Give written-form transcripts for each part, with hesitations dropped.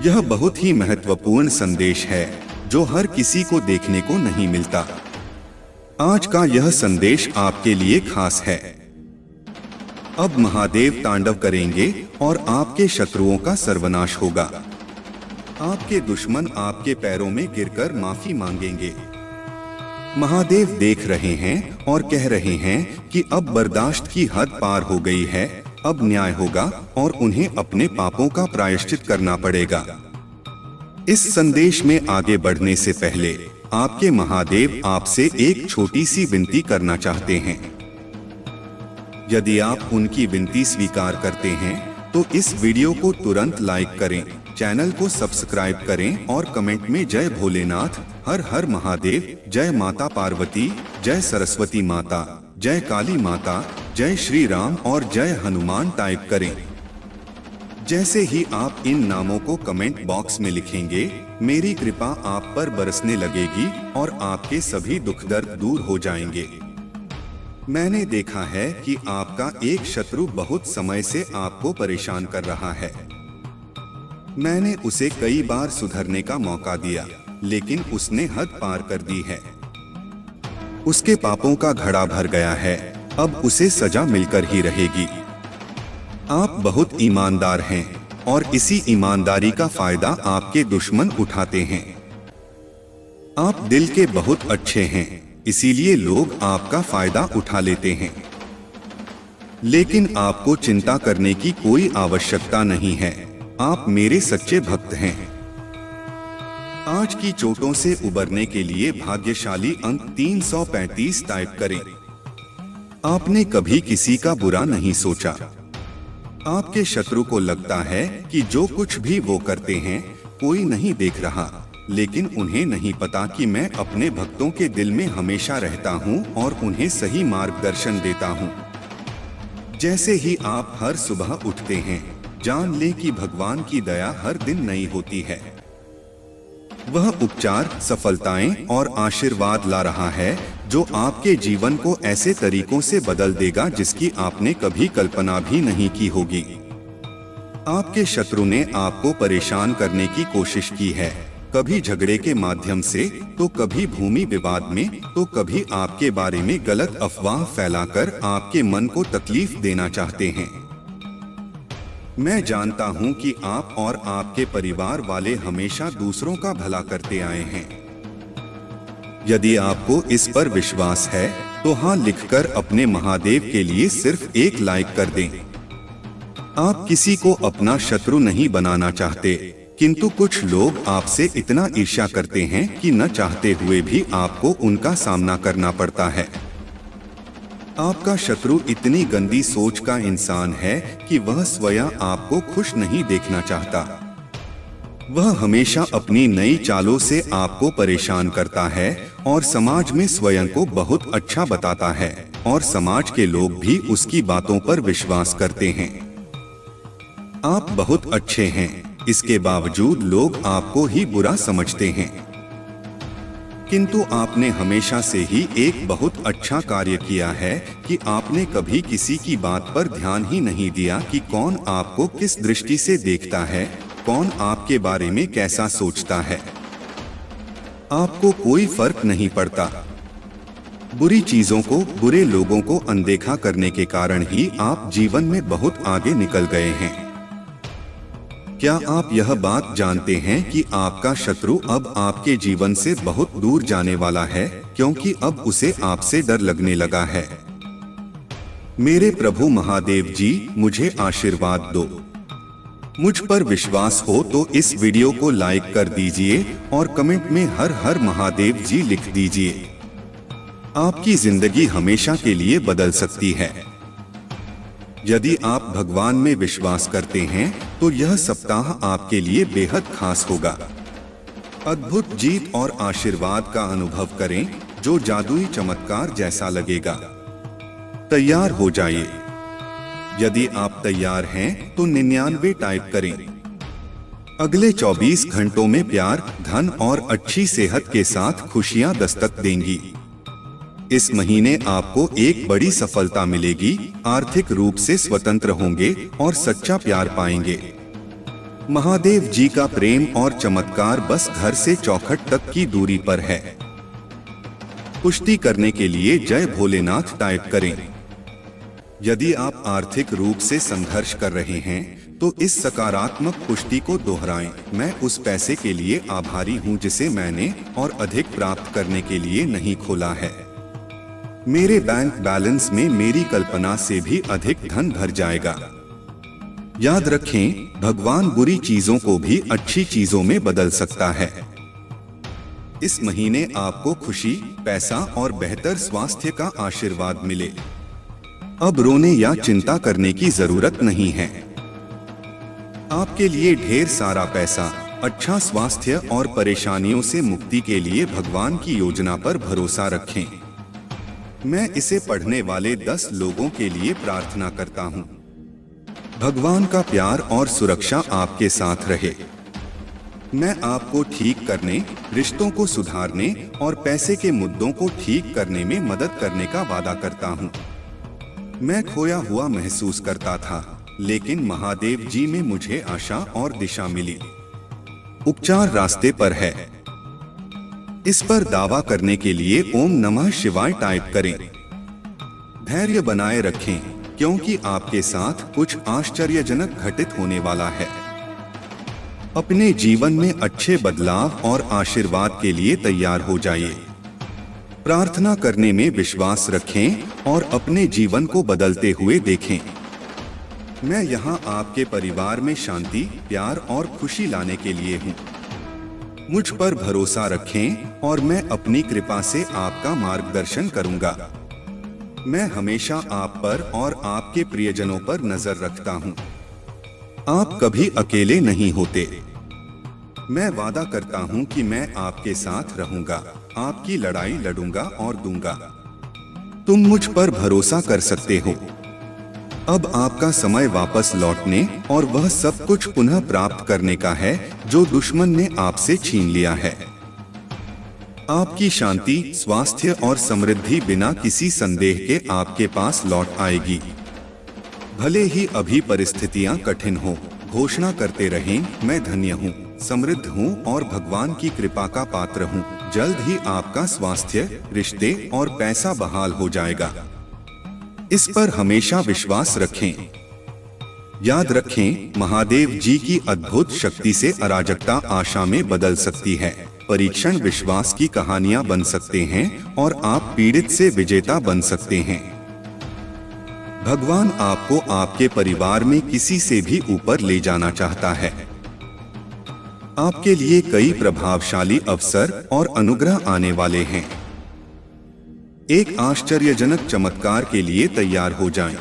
यह बहुत ही महत्वपूर्ण संदेश है जो हर किसी को देखने को नहीं मिलता। आज का यह संदेश आपके लिए खास है। अब महादेव तांडव करेंगे और आपके शत्रुओं का सर्वनाश होगा। आपके दुश्मन आपके पैरों में गिरकर माफी मांगेंगे। महादेव देख रहे हैं और कह रहे हैं कि अब बर्दाश्त की हद पार हो गई है, अब न्याय होगा और उन्हें अपने पापों का प्रायश्चित करना पड़ेगा। इस संदेश में आगे बढ़ने से पहले आपके महादेव आपसे एक छोटी सी विनती करना चाहते हैं। यदि आप उनकी विनती स्वीकार करते हैं तो इस वीडियो को तुरंत लाइक करें, चैनल को सब्सक्राइब करें और कमेंट में जय भोलेनाथ, हर हर महादेव, जय माता पार्वती, जय सरस्वती माता, जय काली माता, जय श्री राम और जय हनुमान टाइप करें। जैसे ही आप इन नामों को कमेंट बॉक्स में लिखेंगे, मेरी कृपा आप पर बरसने लगेगी और आपके सभी दुख दर्द दूर हो जाएंगे। मैंने देखा है कि आपका एक शत्रु बहुत समय से आपको परेशान कर रहा है। मैंने उसे कई बार सुधरने का मौका दिया, लेकिन उसने हद पार कर दी है। उसके पापों का घड़ा भर गया है, अब उसे सजा मिलकर ही रहेगी। आप बहुत ईमानदार हैं और इसी ईमानदारी का फायदा आपके दुश्मन उठाते हैं। आप दिल के बहुत अच्छे हैं, इसीलिए लोग आपका फायदा उठा लेते हैं। लेकिन आपको चिंता करने की कोई आवश्यकता नहीं है, आप मेरे सच्चे भक्त हैं। आज की चोटों से उबरने के लिए भाग्यशाली अंक 335 टाइप करें। आपने कभी किसी का बुरा नहीं सोचा। आपके शत्रु को लगता है कि जो कुछ भी वो करते हैं कोई नहीं देख रहा, लेकिन उन्हें नहीं पता कि मैं अपने भक्तों के दिल में हमेशा रहता हूं और उन्हें सही मार्गदर्शन देता हूं। जैसे ही आप हर सुबह उठते हैं, जान लें कि भगवान की दया हर दिन नई होती है। वह उपचार, सफलताएं और आशीर्वाद ला रहा है जो आपके जीवन को ऐसे तरीकों से बदल देगा जिसकी आपने कभी कल्पना भी नहीं की होगी। आपके शत्रु ने आपको परेशान करने की कोशिश की है, कभी झगड़े के माध्यम से, तो कभी भूमि विवाद में, तो कभी आपके बारे में गलत अफवाह फैलाकर आपके मन को तकलीफ देना चाहते हैं। मैं जानता हूं कि आप और आपके परिवार वाले हमेशा दूसरों का भला करते आए हैं। यदि आपको इस पर विश्वास है तो हाँ लिखकर अपने महादेव के लिए सिर्फ एक लाइक कर दें। आप किसी को अपना शत्रु नहीं बनाना चाहते, किंतु कुछ लोग आपसे इतना ईर्ष्या करते हैं कि न चाहते हुए भी आपको उनका सामना करना पड़ता है। आपका शत्रु इतनी गंदी सोच का इंसान है कि वह स्वयं आपको खुश नहीं देखना चाहता। वह हमेशा अपनी नई चालों से आपको परेशान करता है और समाज में स्वयं को बहुत अच्छा बताता है और समाज के लोग भी उसकी बातों पर विश्वास करते हैं। आप बहुत अच्छे हैं, इसके बावजूद लोग आपको ही बुरा समझते हैं। किंतु आपने हमेशा से ही एक बहुत अच्छा कार्य किया है कि आपने कभी किसी की बात पर ध्यान ही नहीं दिया कि कौन आपको किस दृष्टि से देखता है, कौन आपके बारे में कैसा सोचता है। आपको कोई फर्क नहीं पड़ता। बुरी चीजों को, बुरे लोगों को अनदेखा करने के कारण ही आप जीवन में बहुत आगे निकल गए हैं। क्या आप यह बात जानते हैं कि आपका शत्रु अब आपके जीवन से बहुत दूर जाने वाला है, क्योंकि अब उसे आपसे डर लगने लगा है। मेरे प्रभु महादेव जी, मुझे आशीर्वाद दो। मुझ पर विश्वास हो तो इस वीडियो को लाइक कर दीजिए और कमेंट में हर हर महादेव जी लिख दीजिए। आपकी जिंदगी हमेशा के लिए बदल सकती है। यदि आप भगवान में विश्वास करते हैं तो यह सप्ताह आपके लिए बेहद खास होगा। अद्भुत जीत और आशीर्वाद का अनुभव करें जो जादुई चमत्कार जैसा लगेगा। तैयार हो जाइए। यदि आप तैयार हैं तो 99 टाइप करें। अगले 24 घंटों में प्यार, धन और अच्छी सेहत के साथ खुशियां दस्तक देंगी। इस महीने आपको एक बड़ी सफलता मिलेगी, आर्थिक रूप से स्वतंत्र होंगे और सच्चा प्यार पाएंगे। महादेव जी का प्रेम और चमत्कार बस घर से चौखट तक की दूरी पर है। पुष्टि करने के लिए जय भोलेनाथ टाइप करें। यदि आप आर्थिक रूप से संघर्ष कर रहे हैं तो इस सकारात्मक पुष्टि को दोहराएं। मैं उस पैसे के लिए आभारी हूं जिसे मैंने और अधिक प्राप्त करने के लिए नहीं खोला है। मेरे बैंक बैलेंस में मेरी कल्पना से भी अधिक धन भर जाएगा। याद रखें, भगवान बुरी चीजों को भी अच्छी चीजों में बदल सकता है। इस महीने आपको खुशी, पैसा और बेहतर स्वास्थ्य का आशीर्वाद मिले। अब रोने या चिंता करने की जरूरत नहीं है। आपके लिए ढेर सारा पैसा, अच्छा स्वास्थ्य और परेशानियों से मुक्ति के लिए भगवान की योजना पर भरोसा रखें। मैं इसे पढ़ने वाले 10 लोगों के लिए प्रार्थना करता हूँ। भगवान का प्यार और सुरक्षा आपके साथ रहे। मैं आपको ठीक करने, रिश्तों को सुधारने और पैसे के मुद्दों को ठीक करने में मदद करने का वादा करता हूँ। मैं खोया हुआ महसूस करता था, लेकिन महादेव जी में मुझे आशा और दिशा मिली। उपचार रास्ते पर है। इस पर दावा करने के लिए ओम नमः शिवाय टाइप करें। धैर्य बनाए रखें, क्योंकि आपके साथ कुछ आश्चर्यजनक घटित होने वाला है। अपने जीवन में अच्छे बदलाव और आशीर्वाद के लिए तैयार हो जाइए। प्रार्थना करने में विश्वास रखें और अपने जीवन को बदलते हुए देखें। मैं यहाँ आपके परिवार में शांति, प्यार और खुशी लाने के लिए हूँ। मुझ पर भरोसा रखें और मैं अपनी कृपा से आपका मार्गदर्शन करूँगा। मैं हमेशा आप पर और आपके प्रियजनों पर नजर रखता हूँ। आप कभी अकेले नहीं होते। मैं वादा करता हूँ कि मैं आपके साथ रहूंगा, आपकी लड़ाई लड़ूंगा और दूंगा। तुम मुझ पर भरोसा कर सकते हो। अब आपका समय वापस लौटने और वह सब कुछ पुनः प्राप्त करने का है जो दुश्मन ने आपसे छीन लिया है। आपकी शांति, स्वास्थ्य और समृद्धि बिना किसी संदेह के आपके पास लौट आएगी। भले ही अभी परिस्थितियां कठिन हो, घोषणा करते रहें, मैं धन्य हूँ, समृद्ध हूँ और भगवान की कृपा का पात्र हूँ। जल्द ही आपका स्वास्थ्य, रिश्ते और पैसा बहाल हो जाएगा। इस पर हमेशा विश्वास रखें। याद रखें, महादेव जी की अद्भुत शक्ति से अराजकता आशा में बदल सकती है। परीक्षण विश्वास की कहानियां बन सकते हैं और आप पीड़ित से विजेता बन सकते हैं। भगवान आपको आपके परिवार में किसी से भी ऊपर ले जाना चाहता है। आपके लिए कई प्रभावशाली अवसर और अनुग्रह आने वाले हैं। एक आश्चर्यजनक चमत्कार के लिए तैयार हो जाएं।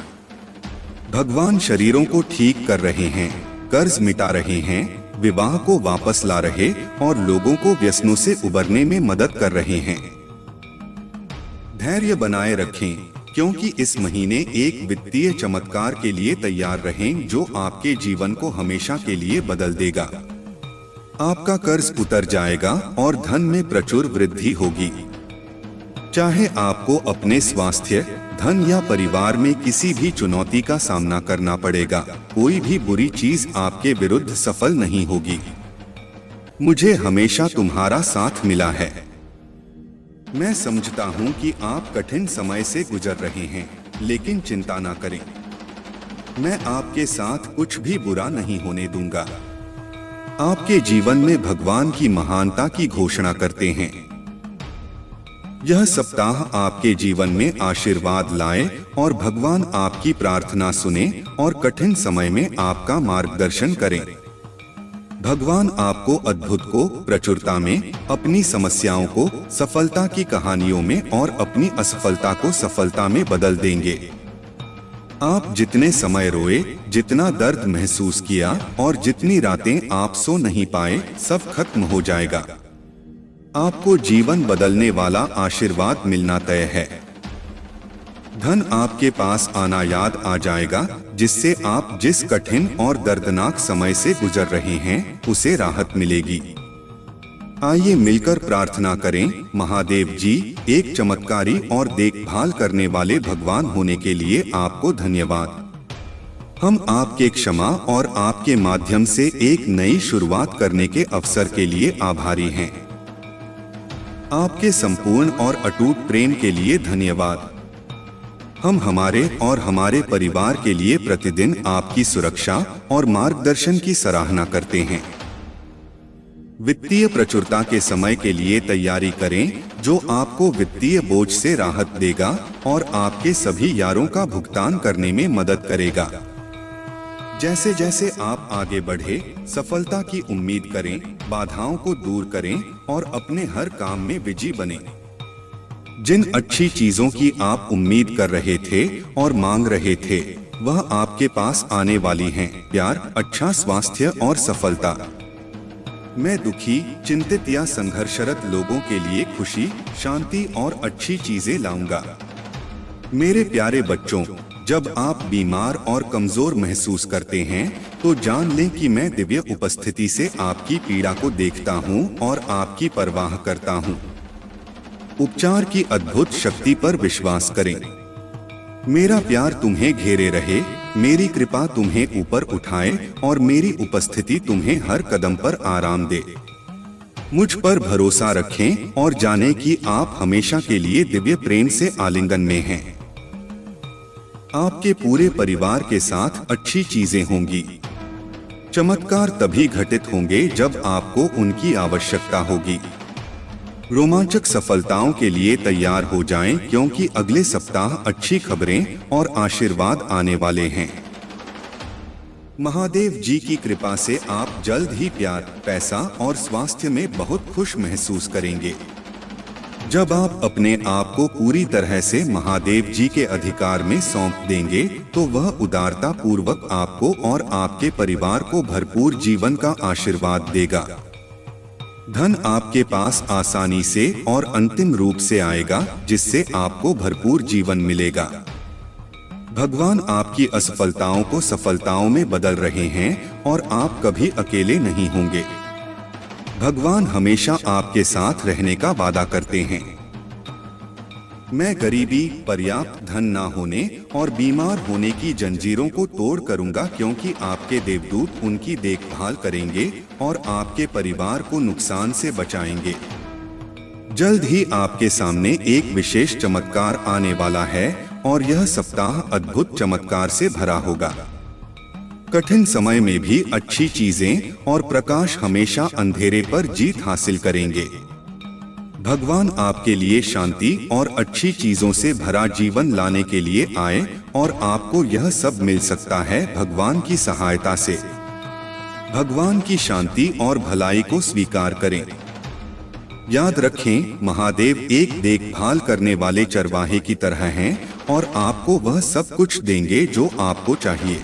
भगवान शरीरों को ठीक कर रहे हैं, कर्ज मिटा रहे हैं, विवाह को वापस ला रहे और लोगों को व्यसनों से उबरने में मदद कर रहे हैं। धैर्य बनाए रखें, क्योंकि इस महीने एक वित्तीय चमत्कार के लिए तैयार रहें जो आपके जीवन को हमेशा के लिए बदल देगा। आपका कर्ज उतर जाएगा और धन में प्रचुर वृद्धि होगी। चाहे आपको अपने स्वास्थ्य, धन या परिवार में किसी भी चुनौती का सामना करना पड़ेगा, कोई भी बुरी चीज आपके विरुद्ध सफल नहीं होगी। मुझे हमेशा तुम्हारा साथ मिला है। मैं समझता हूँ कि आप कठिन समय से गुजर रहे हैं, लेकिन चिंता ना करें। मैं आपके साथ कुछ भी बुरा नहीं होने दूंगा। आपके जीवन में भगवान की महानता की घोषणा करते हैं। यह सप्ताह आपके जीवन में आशीर्वाद लाए और भगवान आपकी प्रार्थना सुने और कठिन समय में आपका मार्गदर्शन करें। भगवान आपको अद्भुत को प्रचुरता में, अपनी समस्याओं को सफलता की कहानियों में और अपनी असफलता को सफलता में बदल देंगे। आप जितने समय रोए, जितना दर्द महसूस किया और जितनी रातें आप सो नहीं पाए, सब खत्म हो जाएगा। आपको जीवन बदलने वाला आशीर्वाद मिलना तय है। धन आपके पास आना याद आ जाएगा, जिससे आप जिस कठिन और दर्दनाक समय से गुजर रहे हैं उसे राहत मिलेगी। आइए मिलकर प्रार्थना करें। महादेव जी, एक चमत्कारी और देखभाल करने वाले भगवान होने के लिए आपको धन्यवाद। हम आपके क्षमा और आपके माध्यम से एक नई शुरुआत करने के अवसर के लिए आभारी हैं। आपके संपूर्ण और अटूट प्रेम के लिए धन्यवाद। हम हमारे और हमारे परिवार के लिए प्रतिदिन आपकी सुरक्षा और मार्गदर्शन की सराहना करते हैं। वित्तीय प्रचुरता के समय के लिए तैयारी करें, जो आपको वित्तीय बोझ से राहत देगा और आपके सभी यारों का भुगतान करने में मदद करेगा। जैसे जैसे आप आगे बढ़े, सफलता की उम्मीद करें, बाधाओं को दूर करें और अपने हर काम में विजयी बने। जिन अच्छी चीजों की आप उम्मीद कर रहे थे और मांग रहे थे, वह आपके पास आने वाली हैं। प्यार, अच्छा स्वास्थ्य और सफलता। मैं दुखी, चिंतित या संघर्षरत लोगों के लिए खुशी, शांति और अच्छी चीजें लाऊंगा। मेरे प्यारे बच्चों, जब आप बीमार और कमजोर महसूस करते हैं, तो जान लें कि मैं दिव्य उपस्थिति से आपकी पीड़ा को देखता हूं और आपकी परवाह करता हूं। उपचार की अद्भुत शक्ति पर विश्वास करें। मेरा प्यार तुम्हें घेरे रहे, मेरी कृपा तुम्हें ऊपर उठाए और मेरी उपस्थिति तुम्हें हर कदम पर आराम दे। मुझ पर भरोसा रखें और जानें कि आप हमेशा के लिए दिव्य प्रेम से आलिंगन में हैं। आपके पूरे परिवार के साथ अच्छी चीजें होंगी। चमत्कार तभी घटित होंगे जब आपको उनकी आवश्यकता होगी। रोमांचक सफलताओं के लिए तैयार हो जाएं, क्योंकि अगले सप्ताह अच्छी खबरें और आशीर्वाद आने वाले हैं। महादेव जी की कृपा से आप जल्द ही प्यार, पैसा और स्वास्थ्य में बहुत खुश महसूस करेंगे। जब आप अपने आप को पूरी तरह से महादेव जी के अधिकार में सौंप देंगे, तो वह उदारता पूर्वक आपको और आपके परिवार को भरपूर जीवन का आशीर्वाद देगा। धन आपके पास आसानी से और अंतिम रूप से आएगा, जिससे आपको भरपूर जीवन मिलेगा। भगवान आपकी असफलताओं को सफलताओं में बदल रहे हैं और आप कभी अकेले नहीं होंगे। भगवान हमेशा आपके साथ रहने का वादा करते हैं। मैं गरीबी, पर्याप्त धन ना होने और बीमार होने की जंजीरों को तोड़ करूंगा, क्योंकि आपके देवदूत उनकी देखभाल करेंगे और आपके परिवार को नुकसान से बचाएंगे। जल्द ही आपके सामने एक विशेष चमत्कार आने वाला है और यह सप्ताह अद्भुत चमत्कार से भरा होगा। कठिन समय में भी अच्छी चीजें और प्रकाश हमेशा अंधेरे पर जीत हासिल करेंगे। भगवान आपके लिए शांति और अच्छी चीजों से भरा जीवन लाने के लिए आए और आपको यह सब मिल सकता है भगवान की सहायता से। भगवान की शांति और भलाई को स्वीकार करें। याद रखें, महादेव एक देखभाल करने वाले चरवाहे की तरह हैं और आपको वह सब कुछ देंगे जो आपको चाहिए।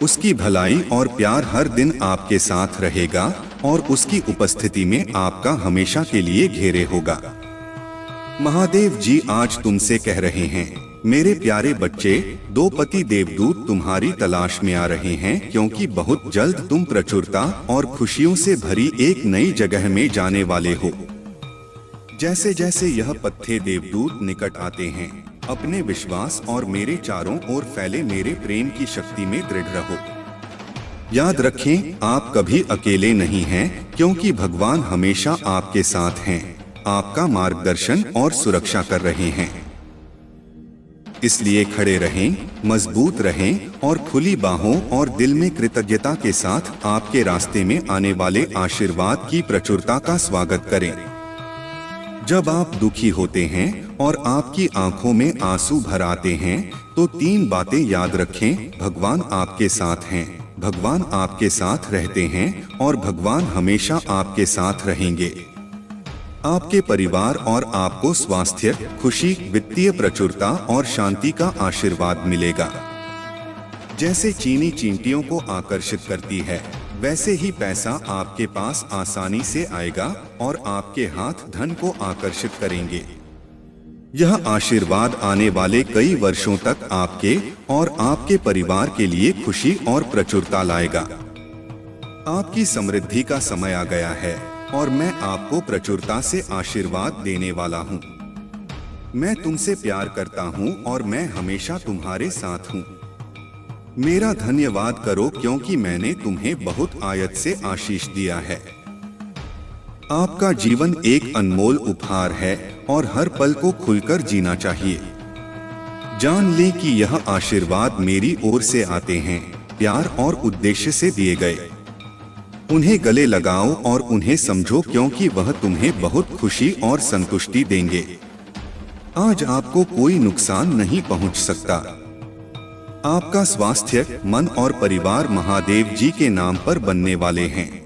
उसकी भलाई और प्यार हर दिन आपके साथ रहेगा और उसकी उपस्थिति में आपका हमेशा के लिए घेरे होगा। महादेव जी आज तुमसे कह रहे हैं, मेरे प्यारे बच्चे, दो पति देवदूत तुम्हारी तलाश में आ रहे हैं, क्योंकि बहुत जल्द तुम प्रचुरता और खुशियों से भरी एक नई जगह में जाने वाले हो। जैसे जैसे यह पत्थे देवदूत निकट आते हैं, अपने विश्वास और मेरे चारों ओर फैले मेरे प्रेम की शक्ति में दृढ़ रहो। याद रखें, आप कभी अकेले नहीं हैं, क्योंकि भगवान हमेशा आपके साथ हैं, आपका मार्गदर्शन और सुरक्षा कर रहे हैं। इसलिए खड़े रहें, मजबूत रहें और खुली बाहों और दिल में कृतज्ञता के साथ आपके रास्ते में आने वाले आशीर्वाद की प्रचुरता का स्वागत करें। जब आप दुखी होते हैं और आपकी आंखों में आंसू भर आते हैं, तो 3 बातें याद रखें। भगवान आपके साथ हैं, भगवान आपके साथ रहते हैं और भगवान हमेशा आपके साथ रहेंगे। आपके परिवार और आपको स्वास्थ्य, खुशी, वित्तीय प्रचुरता और शांति का आशीर्वाद मिलेगा। जैसे चीनी चींटियों को आकर्षित करती है, वैसे ही पैसा आपके पास आसानी से आएगा और आपके हाथ धन को आकर्षित करेंगे। यह आशीर्वाद आने वाले कई वर्षों तक आपके और आपके परिवार के लिए खुशी और प्रचुरता लाएगा। आपकी समृद्धि का समय आ गया है और मैं आपको प्रचुरता से आशीर्वाद देने वाला हूँ। मैं तुमसे प्यार करता हूँ और मैं हमेशा तुम्हारे साथ हूँ। मेरा धन्यवाद करो क्योंकि मैंने तुम्हें बहुत आयत से आशीष दिया है। आपका जीवन एक अनमोल उपहार है और हर पल को खुलकर जीना चाहिए। जान लें कि यह आशीर्वाद मेरी ओर से आते हैं, प्यार और उद्देश्य से दिए गए। उन्हें गले लगाओ और उन्हें समझो क्योंकि वह तुम्हें बहुत खुशी और संतुष्टि देंगे। आज आपको कोई नुकसान नहीं पहुंच सकता। आपका स्वास्थ्य, मन और परिवार महादेव जी के नाम पर बनने वाले हैं।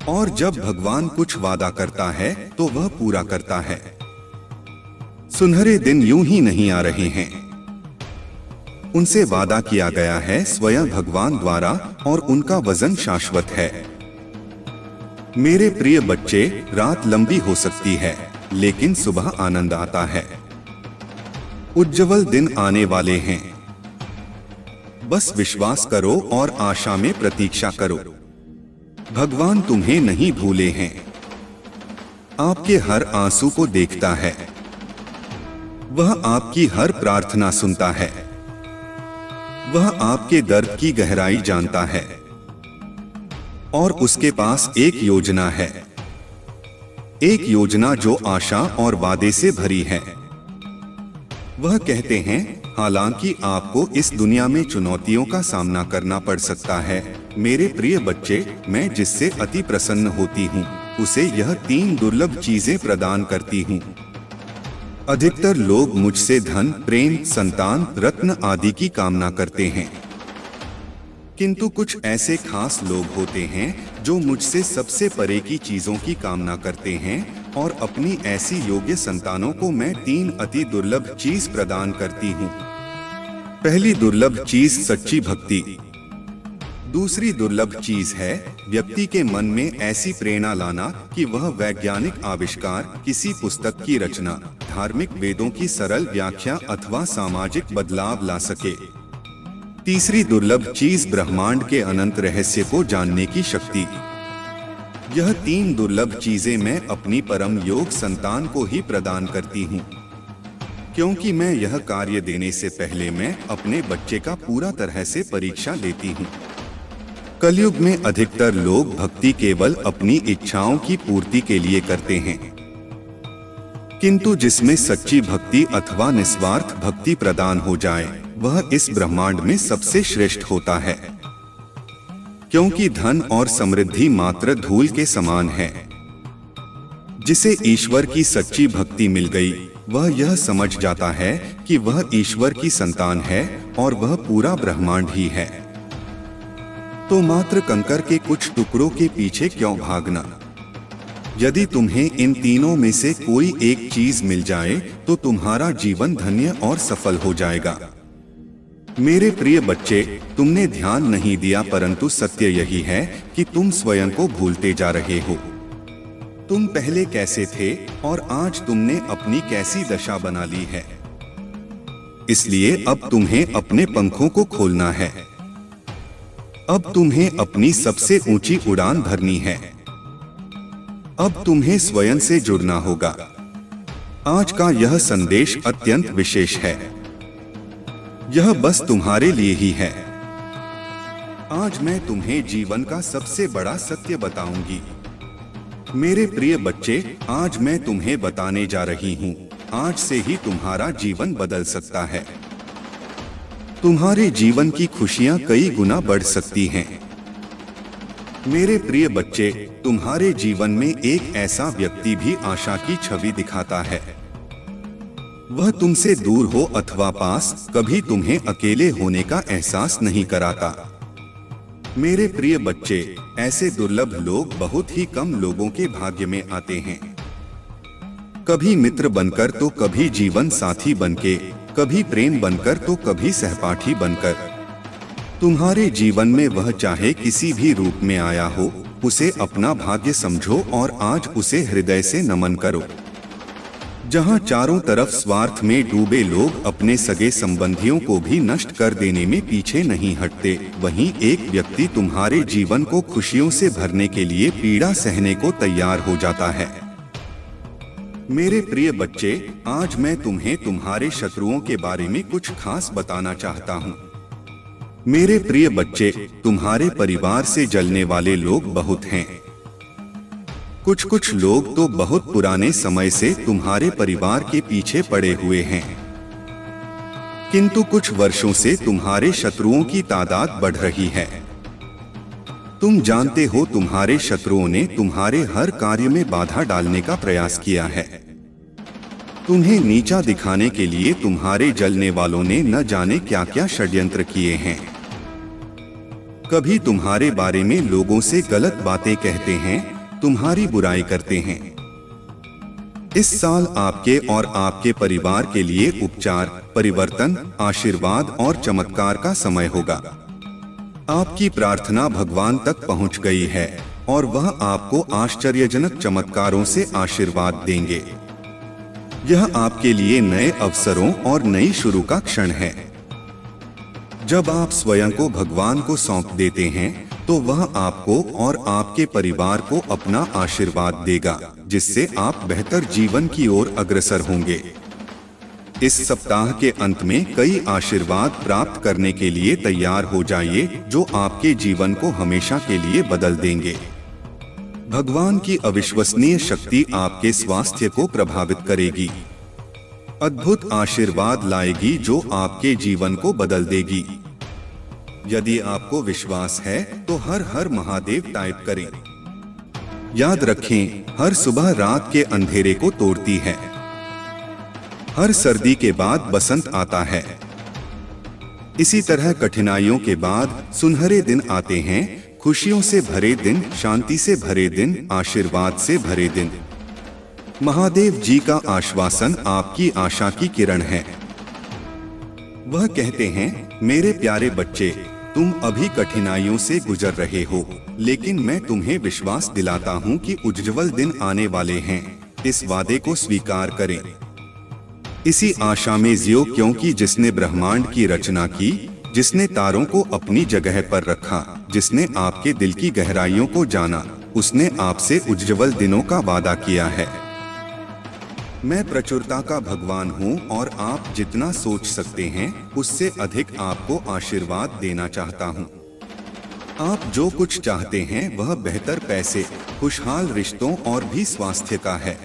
और जब भगवान कुछ वादा करता है तो वह पूरा करता है। सुनहरे दिन यूं ही नहीं आ रहे हैं। उनसे वादा किया गया है स्वयं भगवान द्वारा और उनका वजन शाश्वत है। मेरे प्रिय बच्चे, रात लंबी हो सकती है लेकिन सुबह आनंद आता है। उज्जवल दिन आने वाले हैं। बस विश्वास करो और आशा में प्रतीक्षा करो। भगवान तुम्हें नहीं भूले हैं। आपके हर आंसू को देखता है। वह आपकी हर प्रार्थना सुनता है। वह आपके दर्द की गहराई जानता है और उसके पास एक योजना है। एक योजना जो आशा और वादे से भरी है। वह कहते हैं, हालांकि आपको इस दुनिया में चुनौतियों का सामना करना पड़ सकता है, मेरे प्रिय बच्चे, मैं जिससे अति प्रसन्न होती हूँ उसे यह 3 दुर्लभ चीजें प्रदान करती हूँ। अधिकतर लोग मुझसे धन, प्रेम, संतान, रत्न आदि की कामना करते हैं, किंतु कुछ ऐसे खास लोग होते हैं जो मुझसे सबसे परे की चीजों की कामना करते हैं और अपनी ऐसी योग्य संतानों को मैं 3 अति दुर्लभ चीज प्रदान करती हूँ। पहली दुर्लभ चीज सच्ची भक्ति। दूसरी दुर्लभ चीज है व्यक्ति के मन में ऐसी प्रेरणा लाना कि वह वैज्ञानिक आविष्कार, किसी पुस्तक की रचना, धार्मिक वेदों की सरल व्याख्या अथवा सामाजिक बदलाव ला सके। तीसरी दुर्लभ चीज ब्रह्मांड के अनंत रहस्य को जानने की शक्ति। यह 3 दुर्लभ चीजें मैं अपनी परम योग संतान को ही प्रदान करती हूँ, क्योंकि मैं यह कार्य देने से पहले मैं अपने बच्चे का पूरा तरह से परीक्षा लेती हूँ। कलयुग में अधिकतर लोग भक्ति केवल अपनी इच्छाओं की पूर्ति के लिए करते हैं, किंतु जिसमें सच्ची भक्ति अथवा निस्वार्थ भक्ति प्रदान हो जाए वह इस ब्रह्मांड में सबसे श्रेष्ठ होता है, क्योंकि धन और समृद्धि मात्र धूल के समान है। जिसे ईश्वर की सच्ची भक्ति मिल गई वह यह समझ जाता है कि वह ईश्वर की संतान है और वह पूरा ब्रह्मांड ही है। तो मात्र कंकर के कुछ टुकड़ों के पीछे क्यों भागना? यदि तुम्हें इन तीनों में से कोई एक चीज मिल जाए तो तुम्हारा जीवन धन्य और सफल हो जाएगा। मेरे प्रिय बच्चे, तुमने ध्यान नहीं दिया, परंतु सत्य यही है कि तुम स्वयं को भूलते जा रहे हो। तुम पहले कैसे थे और आज तुमने अपनी कैसी दशा बना ली है। इसलिए अब तुम्हें अपने पंखों को खोलना है। अब तुम्हें अपनी सबसे ऊंची उड़ान भरनी है। अब तुम्हें स्वयं से जुड़ना होगा। आज का यह संदेश अत्यंत विशेष है। यह बस तुम्हारे लिए ही है। आज मैं तुम्हें जीवन का सबसे बड़ा सत्य बताऊंगी। मेरे प्रिय बच्चे, आज मैं तुम्हें बताने जा रही हूँ, आज से ही तुम्हारा जीवन बदल सकता है। तुम्हारे जीवन की खुशियां कई गुना बढ़ सकती हैं। मेरे प्रिय बच्चे, तुम्हारे जीवन में एक ऐसा व्यक्ति भी आशा की छवि दिखाता है। वह तुमसे दूर हो अथवा पास, कभी तुम्हें अकेले होने का एहसास नहीं कराता। मेरे प्रिय बच्चे, ऐसे दुर्लभ लोग बहुत ही कम लोगों के भाग्य में आते हैं। कभी मित्र बनकर तो कभी जीवन साथी बनके, कभी प्रेम बनकर तो कभी सहपाठी बनकर। तुम्हारे जीवन में वह चाहे किसी भी रूप में आया हो, उसे अपना भाग्य समझो और आज उसे हृदय से नमन करो। जहां चारों तरफ स्वार्थ में डूबे लोग अपने सगे संबंधियों को भी नष्ट कर देने में पीछे नहीं हटते, वहीं एक व्यक्ति तुम्हारे जीवन को खुशियों से भरने के लिए पीड़ा सहने को तैयार हो जाता है। मेरे प्रिय बच्चे, आज मैं तुम्हें तुम्हारे शत्रुओं के बारे में कुछ खास बताना चाहता हूँ। मेरे प्रिय बच्चे, तुम्हारे परिवार से जलने वाले लोग बहुत हैं। कुछ कुछ लोग तो बहुत पुराने समय से तुम्हारे परिवार के पीछे पड़े हुए हैं, किंतु कुछ वर्षों से तुम्हारे शत्रुओं की तादाद बढ़ रही है। तुम जानते हो, तुम्हारे शत्रुओं ने तुम्हारे हर कार्य में बाधा डालने का प्रयास किया है। तुम्हें नीचा दिखाने के लिए तुम्हारे जलने वालों ने न जाने क्या क्या षड्यंत्र किए हैं। कभी तुम्हारे बारे में लोगों से गलत बातें कहते हैं, तुम्हारी बुराई करते हैं। इस साल आपके और आपके परिवार के लिए उपचार, परिवर्तन, आशीर्वाद और चमत्कार का समय होगा। आपकी प्रार्थना भगवान तक पहुंच गई है और वह आपको आश्चर्यजनक चमत्कारों से आशीर्वाद देंगे। यह आपके लिए नए अवसरों और नई शुरू का क्षण है। जब आप स्वयं को भगवान को सौंप देते हैं तो वह आपको और आपके परिवार को अपना आशीर्वाद देगा, जिससे आप बेहतर जीवन की ओर अग्रसर होंगे। इस सप्ताह के अंत में कई आशीर्वाद प्राप्त करने के लिए तैयार हो जाइए, जो आपके जीवन को हमेशा के लिए बदल देंगे। भगवान की अविश्वसनीय शक्ति आपके स्वास्थ्य को प्रभावित करेगी, अद्भुत आशीर्वाद लाएगी जो आपके जीवन को बदल देगी। यदि आपको विश्वास है तो हर हर महादेव टाइप करें। याद रखें, हर सुबह रात के अंधेरे को तोड़ती है। हर सर्दी के बाद बसंत आता है। इसी तरह कठिनाइयों के बाद सुनहरे दिन आते हैं, खुशियों से भरे दिन, शांति से भरे दिन, आशीर्वाद से भरे दिन। महादेव जी का आश्वासन आपकी आशा की किरण है। वह कहते हैं, मेरे प्यारे बच्चे, तुम अभी कठिनाइयों से गुजर रहे हो, लेकिन मैं तुम्हें विश्वास दिलाता हूँ कि उज्ज्वल दिन आने वाले हैं। इस वादे को स्वीकार करें। इसी आशा में जियो, क्योंकि जिसने ब्रह्मांड की रचना की, जिसने तारों को अपनी जगह पर रखा, जिसने आपके दिल की गहराइयों को जाना, उसने आपसे उज्ज्वल दिनों का वादा किया है। मैं प्रचुरता का भगवान हूँ और आप जितना सोच सकते हैं उससे अधिक आपको आशीर्वाद देना चाहता हूँ। आप जो कुछ चाहते हैं वह बेहतर पैसे, खुशहाल रिश्तों और भी स्वास्थ्य का है।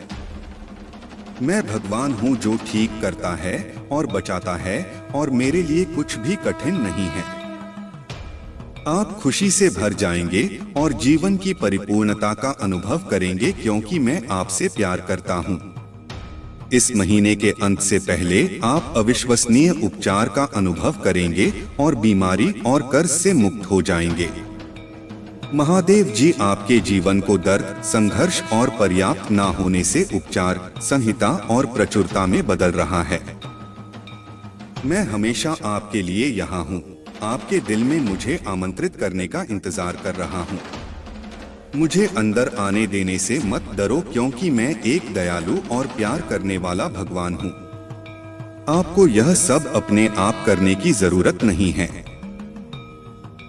मैं भगवान हूँ जो ठीक करता है और बचाता है, और मेरे लिए कुछ भी कठिन नहीं है। आप खुशी से भर जाएंगे और जीवन की परिपूर्णता का अनुभव करेंगे, क्योंकि मैं आपसे प्यार करता हूँ। इस महीने के अंत से पहले आप अविश्वसनीय उपचार का अनुभव करेंगे और बीमारी और कर्ज से मुक्त हो जाएंगे। महादेव जी आपके जीवन को दर्द, संघर्ष और पर्याप्त ना होने से उपचार, संहिता और प्रचुरता में बदल रहा है। मैं हमेशा आपके लिए यहाँ हूँ। आपके दिल में मुझे आमंत्रित करने का इंतजार कर रहा हूँ। मुझे अंदर आने देने से मत डरो, क्योंकि मैं एक दयालु और प्यार करने वाला भगवान हूँ। आपको यह सब अपने आप करने की जरूरत नहीं है।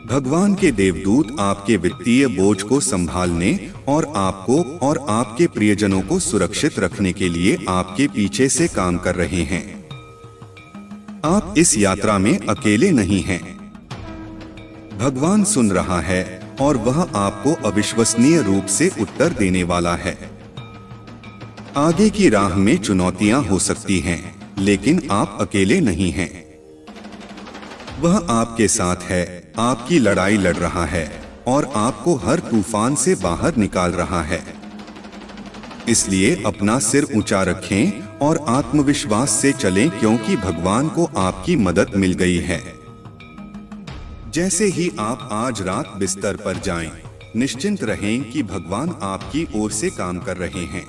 भगवान के देवदूत आपके वित्तीय बोझ को संभालने और आपको और आपके प्रियजनों को सुरक्षित रखने के लिए आपके पीछे से काम कर रहे हैं। आप इस यात्रा में अकेले नहीं हैं। भगवान सुन रहा है और वह आपको अविश्वसनीय रूप से उत्तर देने वाला है। आगे की राह में चुनौतियां हो सकती हैं, लेकिन आप अकेले नहीं हैं। वह आपके साथ है, आपकी लड़ाई लड़ रहा है और आपको हर तूफान से बाहर निकाल रहा है। इसलिए अपना सिर ऊंचा रखें और आत्मविश्वास से चलें, क्योंकि भगवान को आपकी मदद मिल गई है। जैसे ही आप आज रात बिस्तर पर जाएं, निश्चिंत रहें कि भगवान आपकी ओर से काम कर रहे हैं।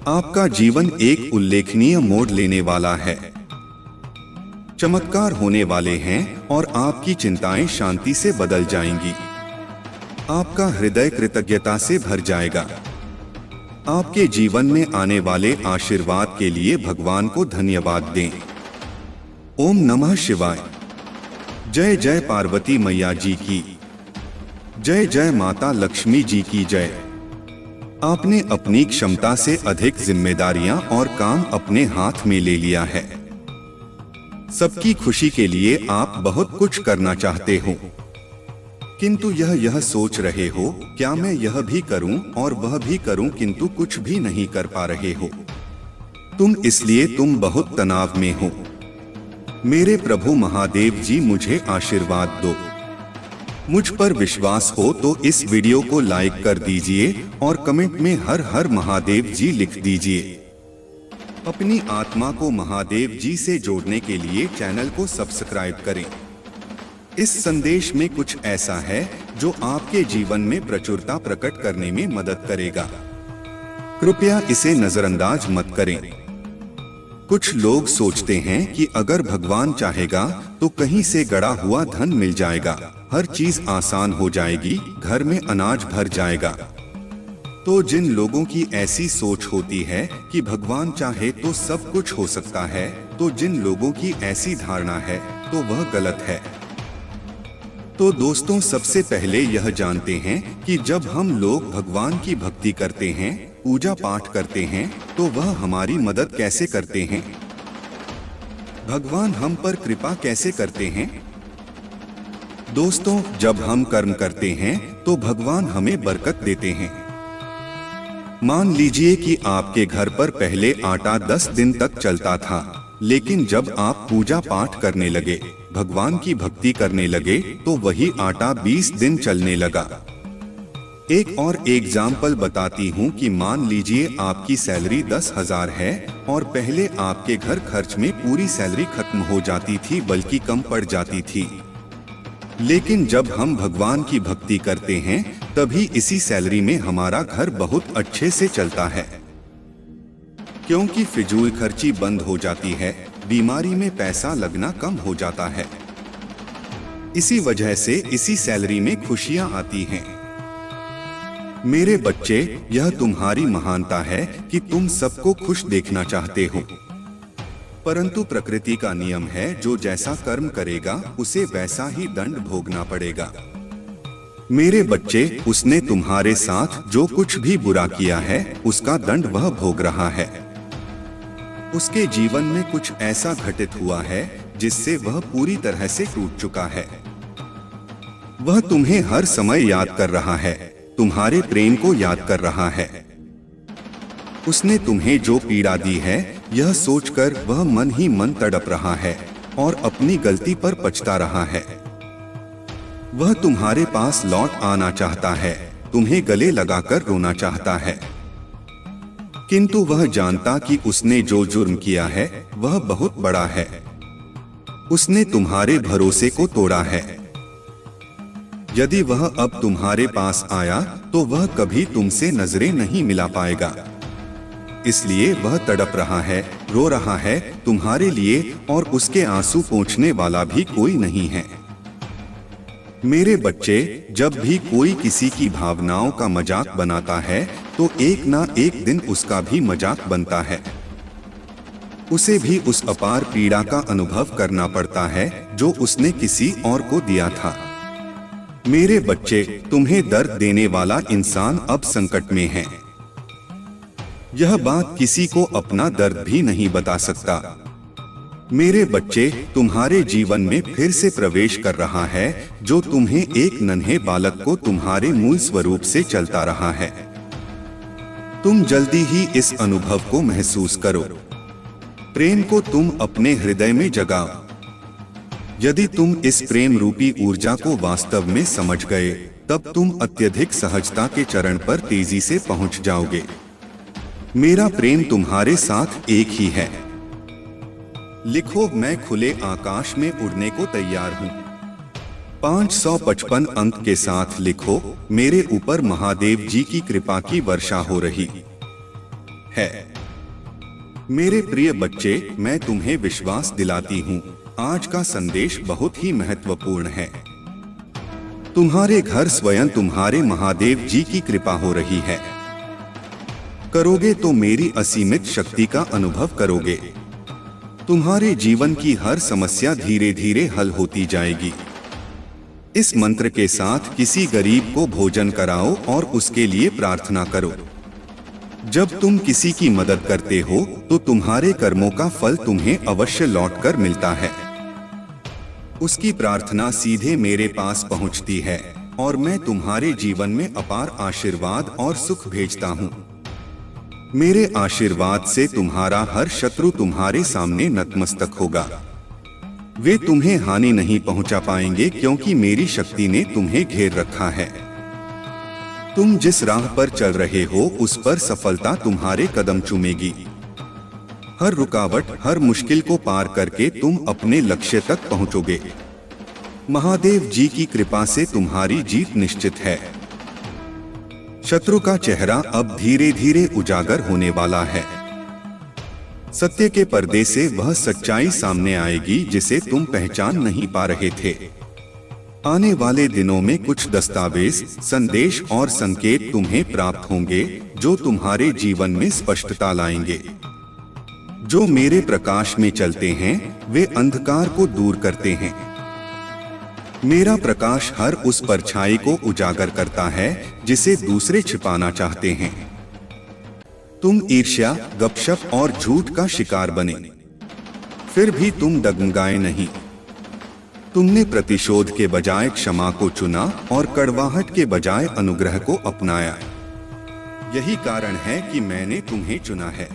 आपका जीवन एक उल्लेखनीय मोड़ लेने वाला है। चमत्कार होने वाले हैं और आपकी चिंताएं शांति से बदल जाएंगी। आपका हृदय कृतज्ञता से भर जाएगा। आपके जीवन में आने वाले आशीर्वाद के लिए भगवान को धन्यवाद दें। ओम नमः शिवाय। जय जय पार्वती मैया जी की जय। जय माता लक्ष्मी जी की जय। आपने अपनी क्षमता से अधिक जिम्मेदारियां और काम अपने हाथ में ले लिया है। सबकी खुशी के लिए आप बहुत कुछ करना चाहते हो, किंतु यह सोच रहे हो क्या मैं यह भी करूं और वह भी करूं, किंतु कुछ भी नहीं कर पा रहे हो इसलिए तुम बहुत तनाव में हो। मेरे प्रभु महादेव जी मुझे आशीर्वाद दो। मुझ पर विश्वास हो तो इस वीडियो को लाइक कर दीजिए और कमेंट में हर हर महादेव जी लिख दीजिए। अपनी आत्मा को महादेव जी से जोड़ने के लिए चैनल को सब्सक्राइब करें। इस संदेश में कुछ ऐसा है जो आपके जीवन में प्रचुरता प्रकट करने में मदद करेगा। कृपया इसे नजरअंदाज मत करें। कुछ लोग सोचते हैं कि अगर भगवान चाहेगा तो कहीं से गड़ा हुआ धन मिल जाएगा, हर चीज आसान हो जाएगी, घर में अनाज भर जाएगा। तो जिन लोगों की ऐसी सोच होती है कि भगवान चाहे तो सब कुछ हो सकता है, तो जिन लोगों की ऐसी धारणा है तो वह गलत है। तो दोस्तों, सबसे पहले यह जानते हैं कि जब हम लोग भगवान की भक्ति करते हैं, पूजा पाठ करते हैं, तो वह हमारी मदद कैसे करते हैं। भगवान हम पर कृपा कैसे करते हैं। दोस्तों, जब हम कर्म करते हैं तो भगवान हमें बरकत देते हैं। मान लीजिए कि आपके घर पर पहले आटा 10 दिन तक चलता था, लेकिन जब आप पूजा पाठ करने लगे, भगवान की भक्ति करने लगे, तो वही आटा 20 दिन चलने लगा। एक और एग्जाम्पल बताती हूँ कि मान लीजिए आपकी सैलरी 10,000 है और पहले आपके घर खर्च में पूरी सैलरी खत्म हो जाती थी, बल्कि कम पड़ जाती थी। लेकिन जब हम भगवान की भक्ति करते हैं तभी इसी सैलरी में हमारा घर बहुत अच्छे से चलता है, क्योंकि फिजूल खर्ची बंद हो जाती है, बीमारी में पैसा लगना कम हो जाता है। इसी वजह से इसी सैलरी में खुशियां आती हैं। मेरे बच्चे, यह तुम्हारी महानता है कि तुम सबको खुश देखना चाहते हो, परंतु प्रकृति का नियम है जो जैसा कर्म करेगा उसे वैसा ही दंड भोगना पड़ेगा। मेरे बच्चे, उसने तुम्हारे साथ जो कुछ भी बुरा किया है उसका दंड वह भोग रहा है। उसके जीवन में कुछ ऐसा घटित हुआ है जिससे वह पूरी तरह से टूट चुका है। वह तुम्हें हर समय याद कर रहा है, तुम्हारे प्रेम को याद कर रहा है। उसने तुम्हें जो पीड़ा दी है, यह सोचकर वह मन ही मन तड़प रहा है और अपनी गलती पर पछता रहा है। वह तुम्हारे पास लौट आना चाहता है, तुम्हें गले लगाकर रोना चाहता है, किंतु वह जानता कि उसने जो जुर्म किया है वह बहुत बड़ा है। उसने तुम्हारे भरोसे को तोड़ा है। यदि वह अब तुम्हारे पास आया तो वह कभी तुमसे नजरें नहीं मिला पाएगा। इसलिए वह तड़प रहा है, रो रहा है तुम्हारे लिए, और उसके आंसू पोंछने वाला भी कोई नहीं है। मेरे बच्चे, जब भी कोई किसी की भावनाओं का मजाक बनाता है तो एक ना एक दिन उसका भी मजाक बनता है। उसे भी उस अपार पीड़ा का अनुभव करना पड़ता है जो उसने किसी और को दिया था। मेरे बच्चे, तुम्हें दर्द देने वाला इंसान अब संकट में है। यह बात किसी को अपना दर्द भी नहीं बता सकता। मेरे बच्चे, तुम्हारे जीवन में फिर से प्रवेश कर रहा है जो तुम्हें एक नन्हे बालक को तुम्हारे मूल स्वरूप से चलता रहा है। तुम जल्दी ही इस अनुभव को महसूस करो। प्रेम को तुम अपने हृदय में जगाओ। यदि तुम इस प्रेम रूपी ऊर्जा को वास्तव में समझ गए, तब तुम अत्यधिक सहजता के चरण पर तेजी से पहुंच जाओगे। मेरा प्रेम तुम्हारे साथ एक ही है। लिखो, मैं खुले आकाश में उड़ने को तैयार हूँ। 555 अंक के साथ लिखो, मेरे ऊपर महादेव जी की कृपा की वर्षा हो रही है। मेरे प्रिय बच्चे, मैं तुम्हें विश्वास दिलाती हूँ, आज का संदेश बहुत ही महत्वपूर्ण है। तुम्हारे घर स्वयं तुम्हारे महादेव जी की कृपा हो रही है। करोगे तो मेरी असीमित शक्ति का अनुभव करोगे। तुम्हारे जीवन की हर समस्या धीरे धीरे हल होती जाएगी। इस मंत्र के साथ किसी गरीब को भोजन कराओ और उसके लिए प्रार्थना करो। जब तुम किसी की मदद करते हो तो तुम्हारे कर्मों का फल तुम्हें अवश्य लौटकर मिलता है। उसकी प्रार्थना सीधे मेरे पास पहुंचती है और मैं तुम्हारे जीवन में अपार आशीर्वाद और सुख भेजता हूं। मेरे आशीर्वाद से तुम्हारा हर शत्रु तुम्हारे सामने नतमस्तक होगा। वे तुम्हें हानि नहीं पहुंचा पाएंगे क्योंकि मेरी शक्ति ने तुम्हें घेर रखा है। तुम जिस राह पर चल रहे हो उस पर सफलता तुम्हारे कदम चूमेगी। हर रुकावट, हर मुश्किल को पार करके तुम अपने लक्ष्य तक पहुंचोगे। महादेव जी की कृपा से तुम्हारी जीत निश्चित है। शत्रु का चेहरा अब धीरे धीरे उजागर होने वाला है। सत्य के पर्दे से वह सच्चाई सामने आएगी जिसे तुम पहचान नहीं पा रहे थे। आने वाले दिनों में कुछ दस्तावेज, संदेश और संकेत तुम्हें प्राप्त होंगे जो तुम्हारे जीवन में स्पष्टता लाएंगे। जो मेरे प्रकाश में चलते हैं वे अंधकार को दूर करते हैं। मेरा प्रकाश हर उस परछाई को उजागर करता है जिसे दूसरे छिपाना चाहते हैं। तुम ईर्ष्या, गपशप और झूठ का शिकार बने, फिर भी तुम डगमगाए नहीं। तुमने प्रतिशोध के बजाय क्षमा को चुना और कड़वाहट के बजाय अनुग्रह को अपनाया। यही कारण है कि मैंने तुम्हें चुना है।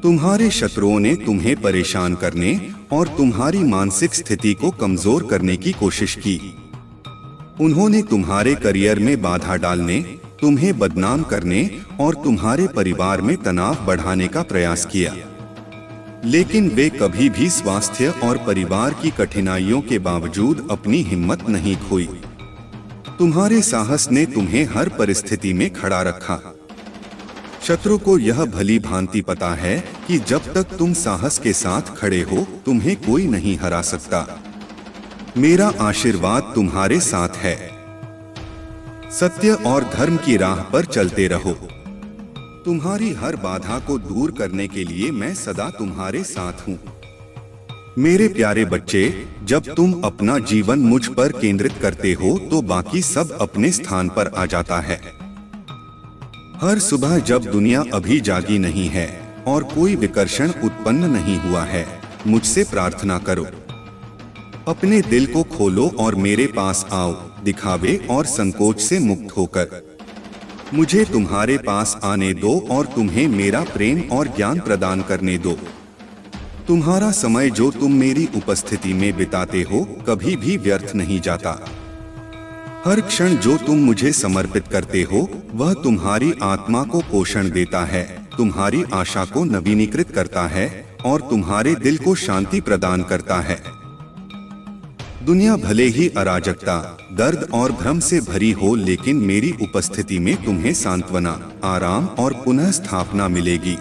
तुम्हारे शत्रुओं ने तुम्हें परेशान करने और तुम्हारी मानसिक स्थिति को कमजोर करने की कोशिश की। उन्होंने तुम्हारे करियर में बाधा डालने, तुम्हें बदनाम करने और तुम्हारे परिवार में तनाव बढ़ाने का प्रयास किया, लेकिन वे कभी भी स्वास्थ्य और परिवार की कठिनाइयों के बावजूद अपनी हिम्मत नहीं खोई। तुम्हारे साहस ने तुम्हें हर परिस्थिति में खड़ा रखा। शत्रु को यह भली भांति पता है कि जब तक तुम साहस के साथ खड़े हो तुम्हें कोई नहीं हरा सकता। मेरा आशीर्वाद तुम्हारे साथ है। सत्य और धर्म की राह पर चलते रहो। तुम्हारी हर बाधा को दूर करने के लिए मैं सदा तुम्हारे साथ हूँ। मेरे प्यारे बच्चे, जब तुम अपना जीवन मुझ पर केंद्रित करते हो तो बाकी सब अपने स्थान पर आ जाता है। हर सुबह जब दुनिया अभी जागी नहीं है और कोई विकर्षण उत्पन्न नहीं हुआ है, मुझसे प्रार्थना करो। अपने दिल को खोलो और मेरे पास आओ, दिखावे और संकोच से मुक्त होकर। मुझे तुम्हारे पास आने दो और तुम्हें मेरा प्रेम और ज्ञान प्रदान करने दो। तुम्हारा समय जो तुम मेरी उपस्थिति में बिताते हो कभी भी व्यर्थ नहीं जाता। हर क्षण जो तुम मुझे समर्पित करते हो वह तुम्हारी आत्मा को पोषण देता है, तुम्हारी आशा को नवीनीकृत करता है और तुम्हारे दिल को शांति प्रदान करता है। दुनिया भले ही अराजकता, दर्द और भ्रम से भरी हो, लेकिन मेरी उपस्थिति में तुम्हें सांत्वना, आराम और पुनः स्थापना मिलेगी।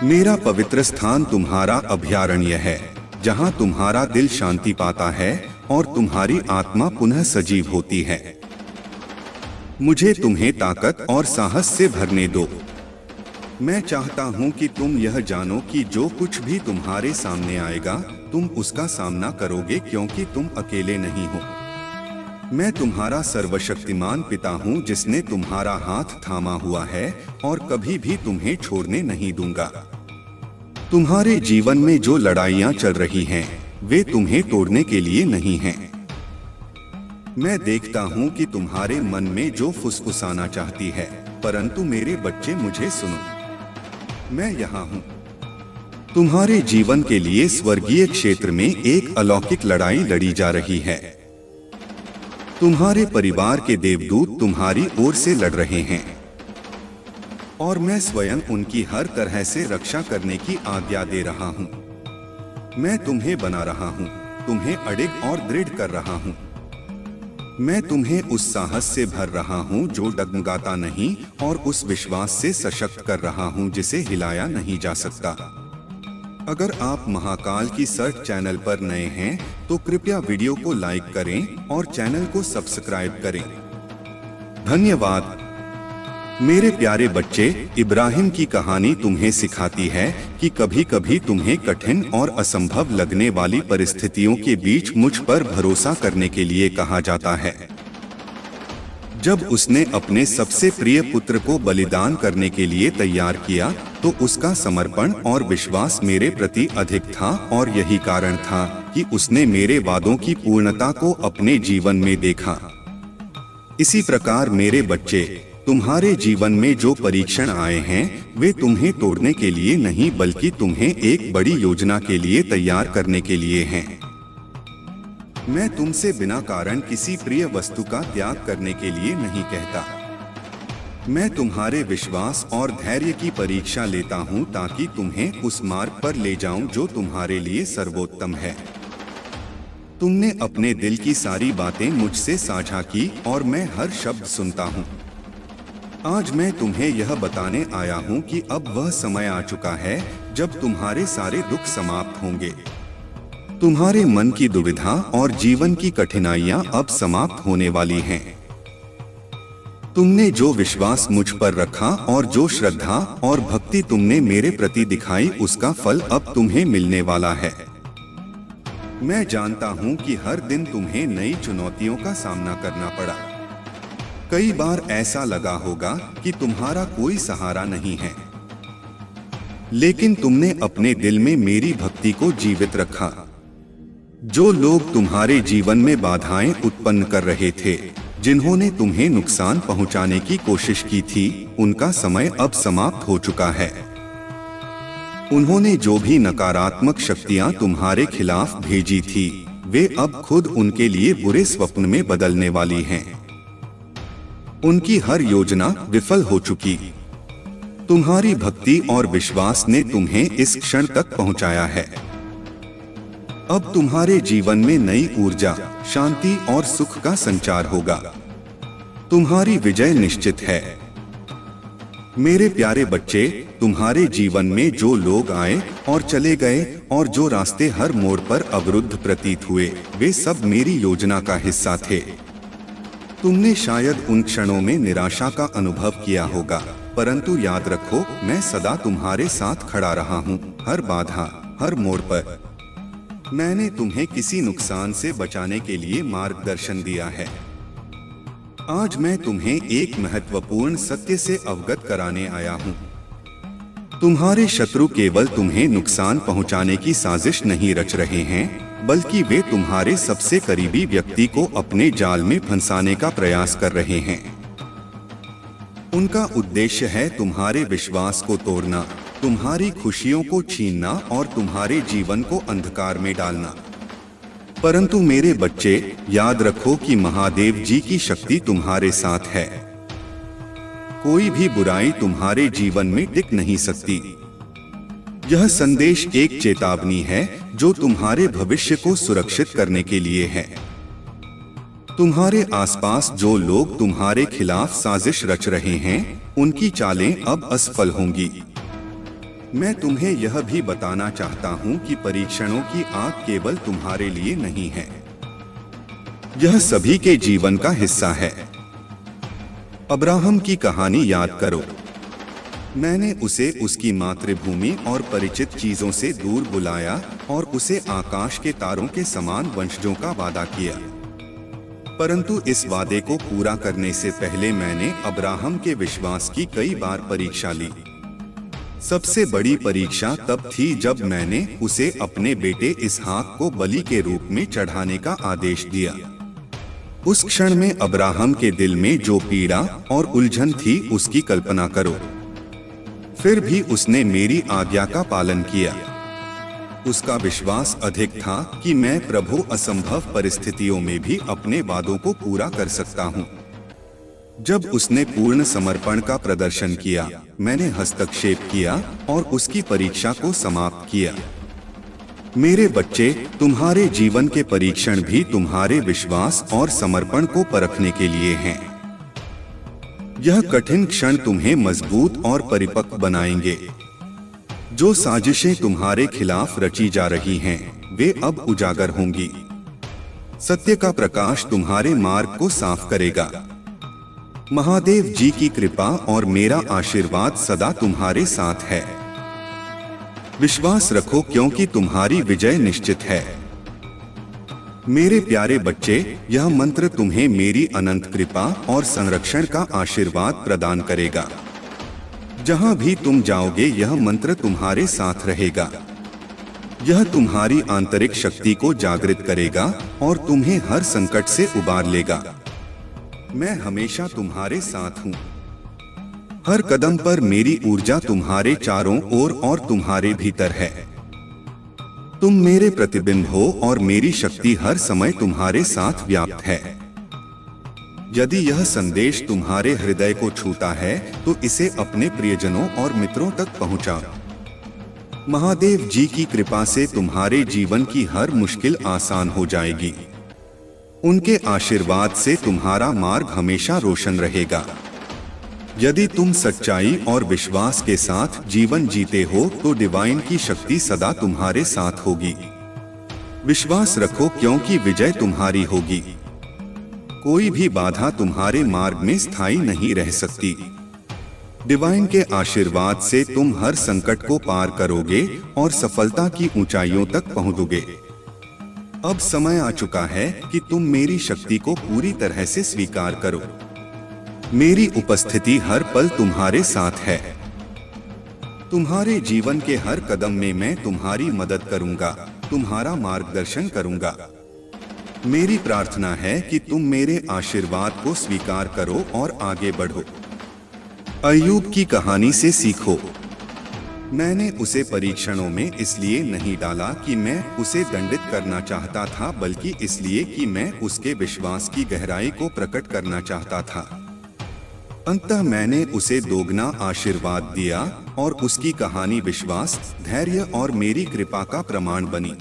मेरा पवित्र स्थान तुम्हारा अभयारण्य है, जहां तुम्हारा दिल शांति पाता है और तुम्हारी आत्मा पुनः सजीव होती है। मुझे तुम्हें ताकत और साहस से भरने दो। मैं चाहता हूं कि तुम यह जानो कि जो कुछ भी तुम्हारे सामने आएगा तुम उसका सामना करोगे, क्योंकि तुम अकेले नहीं हो। मैं तुम्हारा सर्वशक्तिमान पिता हूं जिसने तुम्हारा हाथ थामा हुआ है और कभी भी तुम्हें छोड़ने नहीं दूंगा। तुम्हारे जीवन में जो लड़ाइयां चल रही हैं, वे तुम्हें तोड़ने के लिए नहीं हैं। मैं देखता हूं कि तुम्हारे मन में जो फुसफुसाना चाहती है, परंतु मेरे बच्चे मुझे सुनो, मैं यहाँ हूँ। तुम्हारे जीवन के लिए स्वर्गीय क्षेत्र में एक अलौकिक लड़ाई लड़ी जा रही है। तुम्हारे परिवार के देवदूत तुम्हारी ओर से लड़ रहे हैं और मैं स्वयं उनकी हर तरह से रक्षा करने की आज्ञा दे रहा हूँ। मैं तुम्हें बना रहा हूँ, तुम्हें अडिग और दृढ़ कर रहा हूँ। मैं तुम्हें उस साहस से भर रहा हूँ जो डगमगाता नहीं और उस विश्वास से सशक्त कर रहा हूँ जिसे हिलाया नहीं जा सकता। अगर आप महाकाल की सर्च चैनल पर नए हैं तो कृपया वीडियो को लाइक करें और चैनल को सब्सक्राइब करें। धन्यवाद। मेरे प्यारे बच्चे, इब्राहिम की कहानी तुम्हें सिखाती है कि कभी कभी तुम्हें कठिन और असंभव लगने वाली परिस्थितियों के बीच मुझ पर भरोसा करने के लिए कहा जाता है। जब उसने अपने सबसे प्रिय पुत्र को बलिदान करने के लिए तैयार किया तो उसका समर्पण और विश्वास मेरे प्रति अधिक था, और यही कारण था कि उसने मेरे वादों की पूर्णता को अपने जीवन में देखा। इसी प्रकार मेरे बच्चे, तुम्हारे जीवन में जो परीक्षण आए हैं वे तुम्हें तोड़ने के लिए नहीं बल्कि तुम्हें एक बड़ी योजना के लिए तैयार करने के लिए हैं। मैं तुमसे बिना कारण किसी प्रिय वस्तु का त्याग करने के लिए नहीं कहता। मैं तुम्हारे विश्वास और धैर्य की परीक्षा लेता हूं ताकि तुम्हें उस मार्ग पर ले जाऊं जो तुम्हारे लिए सर्वोत्तम है। तुमने अपने दिल की सारी बातें मुझसे साझा की और मैं हर शब्द सुनता हूं। आज मैं तुम्हें यह बताने आया हूं कि अब वह समय आ चुका है जब तुम्हारे सारे दुख समाप्त होंगे। तुम्हारे मन की दुविधा और जीवन की कठिनाइयां अब समाप्त होने वाली हैं। तुमने जो विश्वास मुझ पर रखा और जो श्रद्धा और भक्ति तुमने मेरे प्रति दिखाई उसका फल अब तुम्हें मिलने वाला है। मैं जानता हूं कि हर दिन तुम्हें नई चुनौतियों का सामना करना पड़ा। कई बार ऐसा लगा होगा कि तुम्हारा कोई सहारा नहीं है, लेकिन तुमने अपने दिल में मेरी भक्ति को जीवित रखा। जो लोग तुम्हारे जीवन में बाधाएं उत्पन्न कर रहे थे, जिन्होंने तुम्हें नुकसान पहुंचाने की कोशिश की थी, उनका समय अब समाप्त हो चुका है। उन्होंने जो भी नकारात्मक शक्तियां तुम्हारे खिलाफ भेजी थी, वे अब खुद उनके लिए बुरे स्वप्न में बदलने वाली हैं। उनकी हर योजना विफल हो चुकी। तुम्हारी भक्ति और विश्वास ने तुम्हें इस क्षण तक पहुंचाया है। अब तुम्हारे जीवन में नई ऊर्जा, शांति और सुख का संचार होगा। तुम्हारी विजय निश्चित है। मेरे प्यारे बच्चे, तुम्हारे जीवन में जो लोग आए और चले गए और जो रास्ते हर मोड़ पर अवरुद्ध प्रतीत हुए, वे सब मेरी योजना का हिस्सा थे। तुमने शायद उन क्षणों में निराशा का अनुभव किया होगा, परंतु याद रखो, मैं सदा तुम्हारे साथ खड़ा रहा हूँ। हर बाधा, हर मोड़ पर मैंने तुम्हें किसी नुकसान से बचाने के लिए मार्गदर्शन दिया है। आज मैं तुम्हें एक महत्वपूर्ण सत्य से अवगत कराने आया हूँ। तुम्हारे शत्रु केवल तुम्हें नुकसान पहुंचाने की साजिश नहीं रच रहे हैं, बल्कि वे तुम्हारे सबसे करीबी व्यक्ति को अपने जाल में फंसाने का प्रयास कर रहे हैं। उनका उद्देश्य है तुम्हारे विश्वास को तोड़ना, तुम्हारी खुशियों को छीनना और तुम्हारे जीवन को अंधकार में डालना। परंतु मेरे बच्चे, याद रखो कि महादेव जी की शक्ति तुम्हारे साथ है। कोई भी बुराई तुम्हारे जीवन में टिक नहीं सकती। यह संदेश एक चेतावनी है जो तुम्हारे भविष्य को सुरक्षित करने के लिए है। तुम्हारे आसपास जो लोग तुम्हारे खिलाफ साजिश रच रहे हैं, उनकी चालें अब असफल होंगी। मैं तुम्हें यह भी बताना चाहता हूं कि परीक्षणों की आग केवल तुम्हारे लिए नहीं है, यह सभी के जीवन का हिस्सा है। अब्राहम की कहानी याद करो। मैंने उसे उसकी मातृभूमि और परिचित चीजों से दूर बुलाया और उसे आकाश के तारों के समान वंशजों का वादा किया। परंतु इस वादे को पूरा करने से पहले मैंने अब्राहम के विश्वास की कई बार परीक्षा ली। सबसे बड़ी परीक्षा तब थी जब मैंने उसे अपने बेटे इसहाक को बलि के रूप में चढ़ाने का आदेश दिया। उस क्षण में अब्राहम के दिल में जो पीड़ा और उलझन थी, उसकी कल्पना करो। फिर भी उसने मेरी आज्ञा का पालन किया। उसका विश्वास अधिक था कि मैं प्रभु असंभव परिस्थितियों में भी अपने वादों को पूरा कर सकता हूँ। जब उसने पूर्ण समर्पण का प्रदर्शन किया, मैंने हस्तक्षेप किया और उसकी परीक्षा को समाप्त किया। मेरे बच्चे, तुम्हारे जीवन के परीक्षण भी तुम्हारे विश्वास और समर्पण को परखने के लिए हैं। यह कठिन क्षण तुम्हें मजबूत और परिपक्व बनाएंगे। जो साजिशें तुम्हारे खिलाफ रची जा रही हैं, वे अब उजागर होंगी। सत्य का प्रकाश तुम्हारे मार्ग को साफ करेगा। महादेव जी की कृपा और मेरा आशीर्वाद सदा तुम्हारे साथ है। विश्वास रखो क्योंकि तुम्हारी विजय निश्चित है। मेरे प्यारे बच्चे, यह मंत्र तुम्हें मेरी अनंत कृपा और संरक्षण का आशीर्वाद प्रदान करेगा। जहां भी तुम जाओगे यह मंत्र तुम्हारे साथ रहेगा। यह तुम्हारी आंतरिक शक्ति को जागृत करेगा और तुम्हें हर संकट से उबार लेगा। मैं हमेशा तुम्हारे साथ हूँ। हर कदम पर मेरी ऊर्जा तुम्हारे चारों ओर और तुम्हारे भीतर है। तुम मेरे प्रतिबिंब हो और मेरी शक्ति हर समय तुम्हारे साथ व्याप्त है। यदि यह संदेश तुम्हारे हृदय को छूता है तो इसे अपने प्रियजनों और मित्रों तक पहुंचाओ। महादेव जी की कृपा से तुम्हारे जीवन की हर मुश्किल आसान हो जाएगी। उनके आशीर्वाद से तुम्हारा मार्ग हमेशा रोशन रहेगा। यदि तुम सच्चाई और विश्वास के साथ जीवन जीते हो तो डिवाइन की शक्ति सदा तुम्हारे साथ होगी। विश्वास रखो क्योंकि विजय तुम्हारी होगी। कोई भी बाधा तुम्हारे मार्ग में स्थायी नहीं रह सकती। डिवाइन के आशीर्वाद से तुम हर संकट को पार करोगे और सफलता की ऊंचाइयों तक पहुंचोगे। अब समय आ चुका है कि तुम मेरी शक्ति को पूरी तरह से स्वीकार करो। मेरी उपस्थिति हर पल तुम्हारे साथ है। तुम्हारे जीवन के हर कदम में मैं तुम्हारी मदद करूंगा, तुम्हारा मार्गदर्शन करूंगा। मेरी प्रार्थना है कि तुम मेरे आशीर्वाद को स्वीकार करो और आगे बढ़ो। अय्यूब की कहानी से सीखो। मैंने उसे परीक्षणों में इसलिए नहीं डाला कि मैं उसे दंडित करना चाहता था, बल्कि इसलिए कि मैं उसके विश्वास की गहराई को प्रकट करना चाहता था। अंततः मैंने उसे दोगुना आशीर्वाद दिया और उसकी कहानी विश्वास, धैर्य और मेरी कृपा का प्रमाण बनी।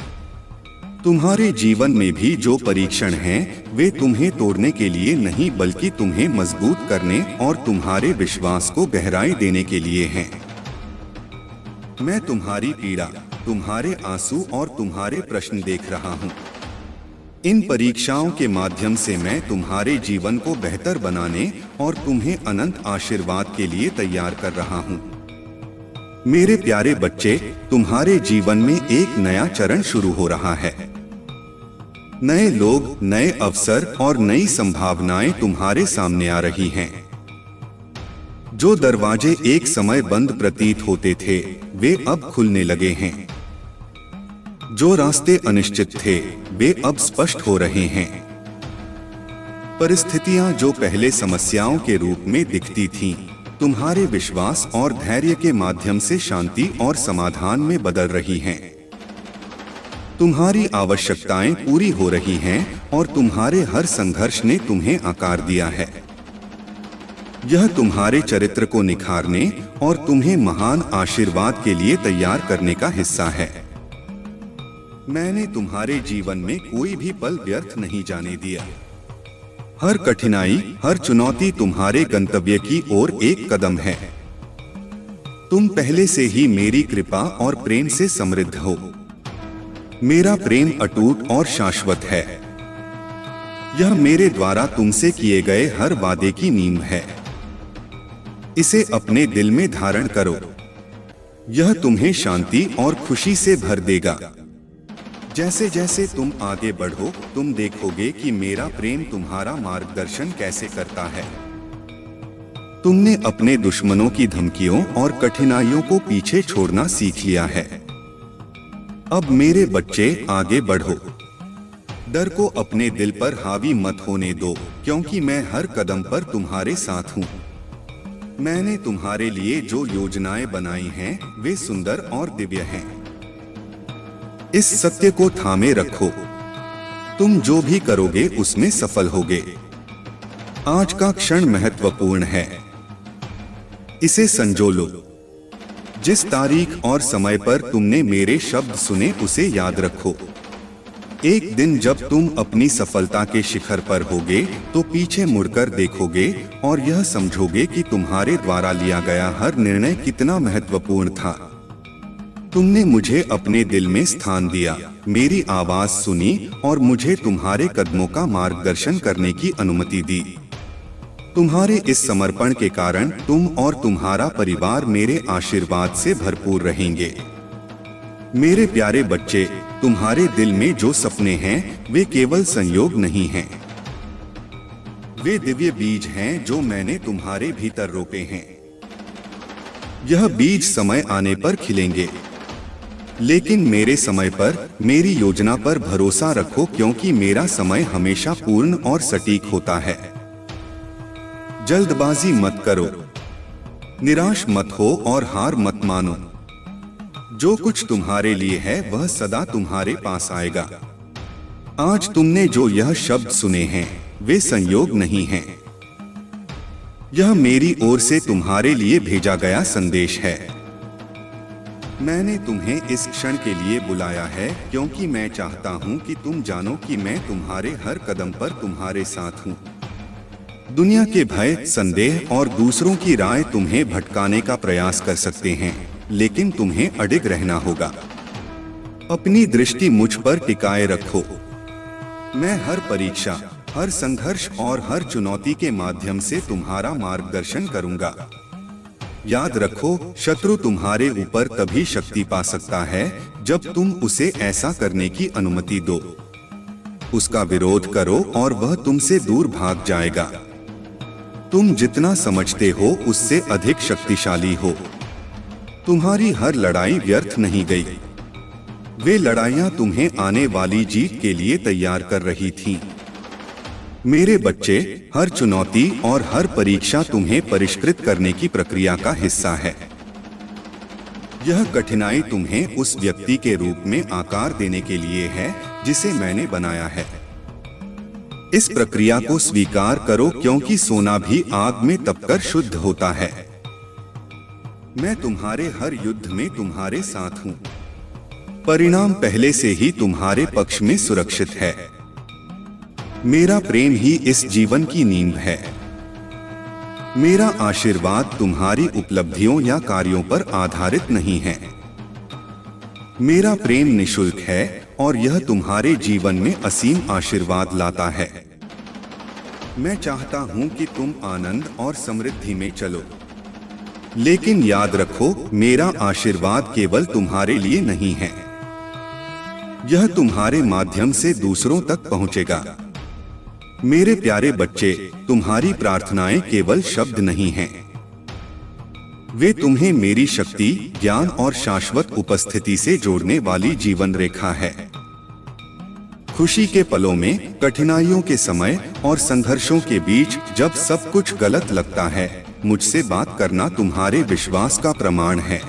तुम्हारे जीवन में भी जो परीक्षण हैं, वे तुम्हें तोड़ने के लिए नहीं बल्कि तुम्हें मजबूत करने और तुम्हारे विश्वास को गहराई देने के लिए हैं। मैं तुम्हारी पीड़ा, तुम्हारे आंसू और तुम्हारे प्रश्न देख रहा हूँ। इन परीक्षाओं के माध्यम से मैं तुम्हारे जीवन को बेहतर बनाने और तुम्हें अनंत आशीर्वाद के लिए तैयार कर रहा हूँ। मेरे प्यारे बच्चे, तुम्हारे जीवन में एक नया चरण शुरू हो रहा है। नए लोग, नए अवसर और नई संभावनाएं तुम्हारे सामने आ रही हैं। जो दरवाजे एक समय बंद प्रतीत होते थे, वे अब खुलने लगे हैं। जो रास्ते अनिश्चित थे, वे अब स्पष्ट हो रहे हैं। परिस्थितियां जो पहले समस्याओं के रूप में दिखती थीं, तुम्हारे विश्वास और धैर्य के माध्यम से शांति और समाधान में बदल रही हैं। तुम्हारी आवश्यकताएं पूरी हो रही हैं और तुम्हारे हर संघर्ष ने तुम्हें आकार दिया है। यह तुम्हारे चरित्र को निखारने और तुम्हें महान आशीर्वाद के लिए तैयार करने का हिस्सा है। मैंने तुम्हारे जीवन में कोई भी पल व्यर्थ नहीं जाने दिया। हर कठिनाई, हर चुनौती तुम्हारे गंतव्य की ओर एक कदम है। तुम पहले से ही मेरी कृपा और प्रेम से समृद्ध हो। मेरा प्रेम अटूट और शाश्वत है। यह मेरे द्वारा तुमसे किए गए हर वादे की नींव है। इसे अपने दिल में धारण करो। यह तुम्हें शांति और खुशी से भर देगा। जैसे जैसे तुम आगे बढ़ो, तुम देखोगे कि मेरा प्रेम तुम्हारा मार्गदर्शन कैसे करता है। तुमने अपने दुश्मनों की धमकियों और कठिनाइयों को पीछे छोड़ना सीख लिया है। अब मेरे बच्चे, आगे बढ़ो। डर को अपने दिल पर हावी मत होने दो, क्योंकि मैं हर कदम पर तुम्हारे साथ हूँ। मैंने तुम्हारे लिए जो योजनाएं बनाई हैं, वे सुंदर और दिव्य हैं। इस सत्य को थामे रखो। तुम जो भी करोगे उसमें सफल होगे। आज का क्षण महत्वपूर्ण है। इसे संजो लो। जिस तारीख और समय पर तुमने मेरे शब्द सुने उसे याद रखो। एक दिन जब तुम अपनी सफलता के शिखर पर होगे तो पीछे मुड़कर देखोगे और यह समझोगे कि तुम्हारे द्वारा लिया गया हर निर्णय कितना महत्वपूर्ण था। तुमने मुझे अपने दिल में स्थान दिया, मेरी आवाज सुनी और मुझे तुम्हारे कदमों का मार्गदर्शन करने की अनुमति दी। तुम्हारे इस समर्पण के कारण तुम और तुम्हारा परिवार मेरे आशीर्वाद से भरपूर रहेंगे। मेरे प्यारे बच्चे, तुम्हारे दिल में जो सपने हैं वे केवल संयोग नहीं हैं। वे दिव्य बीज हैं जो मैंने तुम्हारे भीतर रोपे हैं। यह बीज समय आने पर खिलेंगे, लेकिन मेरे समय पर, मेरी योजना पर भरोसा रखो, क्योंकि मेरा समय हमेशा पूर्ण और सटीक होता है। जल्दबाजी मत करो, निराश मत हो और हार मत मानो। जो कुछ तुम्हारे लिए है वह सदा तुम्हारे पास आएगा। आज तुमने जो यह शब्द सुने हैं वे संयोग नहीं हैं। यह मेरी ओर से तुम्हारे लिए भेजा गया संदेश है। मैंने तुम्हें इस क्षण के लिए बुलाया है क्योंकि मैं चाहता हूं कि तुम जानो कि मैं तुम्हारे हर कदम पर तुम्हारे साथ हूं। दुनिया के भय, संदेह और दूसरों की राय तुम्हें भटकाने का प्रयास कर सकते हैं, लेकिन तुम्हें अडिग रहना होगा। अपनी दृष्टि मुझ पर टिकाए रखो। मैं हर परीक्षा, हर संघर्ष और हर चुनौती के माध्यम से तुम्हारा मार्गदर्शन करूंगा। याद रखो, शत्रु तुम्हारे ऊपर तभी शक्ति पा सकता है जब तुम उसे ऐसा करने की अनुमति दो। उसका विरोध करो और वह तुमसे दूर भाग जाएगा। तुम जितना समझते हो उससे अधिक शक्तिशाली हो। तुम्हारी हर लड़ाई व्यर्थ नहीं गई। वे लड़ाइयां तुम्हें आने वाली जीत के लिए तैयार कर रही थीं। मेरे बच्चे, हर चुनौती और हर परीक्षा तुम्हें परिष्कृत करने की प्रक्रिया का हिस्सा है। यह कठिनाई तुम्हें उस व्यक्ति के रूप में आकार देने के लिए है जिसे मैंने बनाया है। इस प्रक्रिया को स्वीकार करो, क्योंकि सोना भी आग में तपकर शुद्ध होता है। मैं तुम्हारे हर युद्ध में तुम्हारे साथ हूँ। परिणाम पहले से ही तुम्हारे पक्ष में सुरक्षित है। मेरा प्रेम ही इस जीवन की नींव है। मेरा आशीर्वाद तुम्हारी उपलब्धियों या कार्यों पर आधारित नहीं है। मेरा प्रेम निःशुल्क है और यह तुम्हारे जीवन में असीम आशीर्वाद लाता है। मैं चाहता हूं कि तुम आनंद और समृद्धि में चलो, लेकिन याद रखो, मेरा आशीर्वाद केवल तुम्हारे लिए नहीं है। यह तुम्हारे माध्यम से दूसरों तक पहुंचेगा। मेरे प्यारे बच्चे, तुम्हारी प्रार्थनाएं केवल शब्द नहीं हैं। वे तुम्हें मेरी शक्ति, ज्ञान और शाश्वत उपस्थिति से जोड़ने वाली जीवन रेखा है। खुशी के पलों में, कठिनाइयों के समय और संघर्षों के बीच जब सब कुछ गलत लगता है, मुझसे बात करना तुम्हारे विश्वास का प्रमाण है।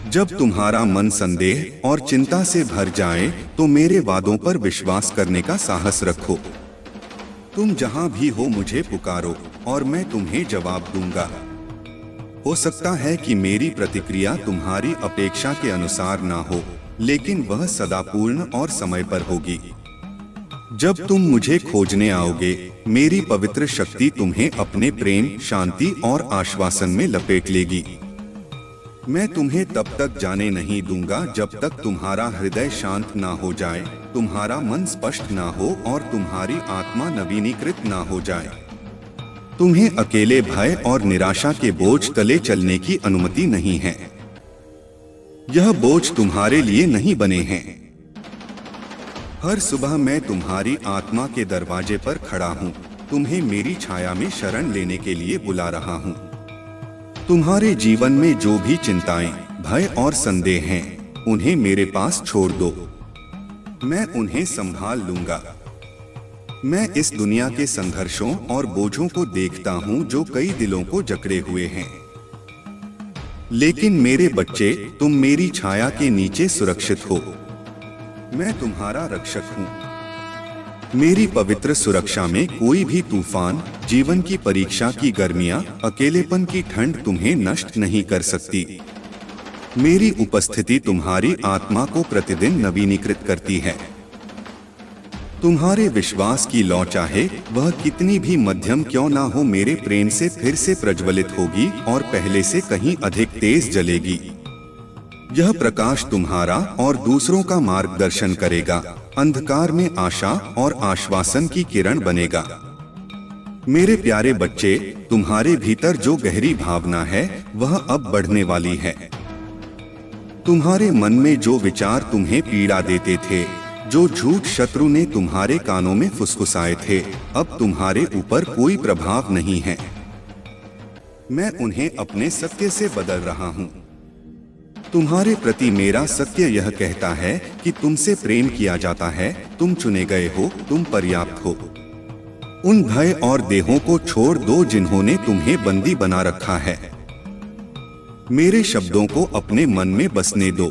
जब तुम्हारा मन संदेह और चिंता से भर जाए, तो मेरे वादों पर विश्वास करने का साहस रखो। तुम जहां भी हो मुझे पुकारो और मैं तुम्हें जवाब दूंगा। हो सकता है कि मेरी प्रतिक्रिया तुम्हारी अपेक्षा के अनुसार ना हो, लेकिन वह सदा पूर्ण और समय पर होगी। जब तुम मुझे खोजने आओगे, मेरी पवित्र शक्ति तुम्हें अपने प्रेम, शांति और आश्वासन में लपेट लेगी। मैं तुम्हें तब तक जाने नहीं दूंगा जब तक तुम्हारा हृदय शांत ना हो जाए, तुम्हारा मन स्पष्ट ना हो और तुम्हारी आत्मा नवीनीकृत ना हो जाए। तुम्हें अकेले भय और निराशा के बोझ तले चलने की अनुमति नहीं है। यह बोझ तुम्हारे लिए नहीं बने हैं। हर सुबह मैं तुम्हारी आत्मा के दरवाजे पर खड़ा हूँ, तुम्हें मेरी छाया में शरण लेने के लिए बुला रहा हूँ। तुम्हारे जीवन में जो भी चिंताएं, भय और संदेह हैं, उन्हें मेरे पास छोड़ दो। मैं उन्हें संभाल लूंगा। मैं इस दुनिया के संघर्षों और बोझों को देखता हूं जो कई दिलों को जकड़े हुए हैं, लेकिन मेरे बच्चे, तुम मेरी छाया के नीचे सुरक्षित हो। मैं तुम्हारा रक्षक हूं। मेरी पवित्र सुरक्षा में कोई भी तूफान, जीवन की परीक्षा की गर्मियां, अकेलेपन की ठंड तुम्हें नष्ट नहीं कर सकती। मेरी उपस्थिति तुम्हारी आत्मा को प्रतिदिन नवीनीकृत करती है। तुम्हारे विश्वास की लौ, चाहे वह कितनी भी मध्यम क्यों ना हो, मेरे प्रेम से फिर से प्रज्वलित होगी और पहले से कहीं अधिक तेज जलेगी। यह प्रकाश तुम्हारा और दूसरों का मार्गदर्शन करेगा, अंधकार में आशा और आश्वासन की किरण बनेगा। मेरे प्यारे बच्चे, तुम्हारे भीतर जो गहरी भावना है वह अब बढ़ने वाली है। तुम्हारे मन में जो विचार तुम्हें पीड़ा देते थे, जो झूठ शत्रु ने तुम्हारे कानों में फुसफुसाए थे, अब तुम्हारे ऊपर कोई प्रभाव नहीं है। मैं उन्हें अपने सत्य से बदल रहा हूँ। तुम्हारे प्रति मेरा सत्य यह कहता है कि तुमसे प्रेम किया जाता है, तुम चुने गए हो, तुम पर्याप्त हो। उन भय और देहों को छोड़ दो जिन्होंने तुम्हें बंदी बना रखा है। मेरे शब्दों को अपने मन में बसने दो।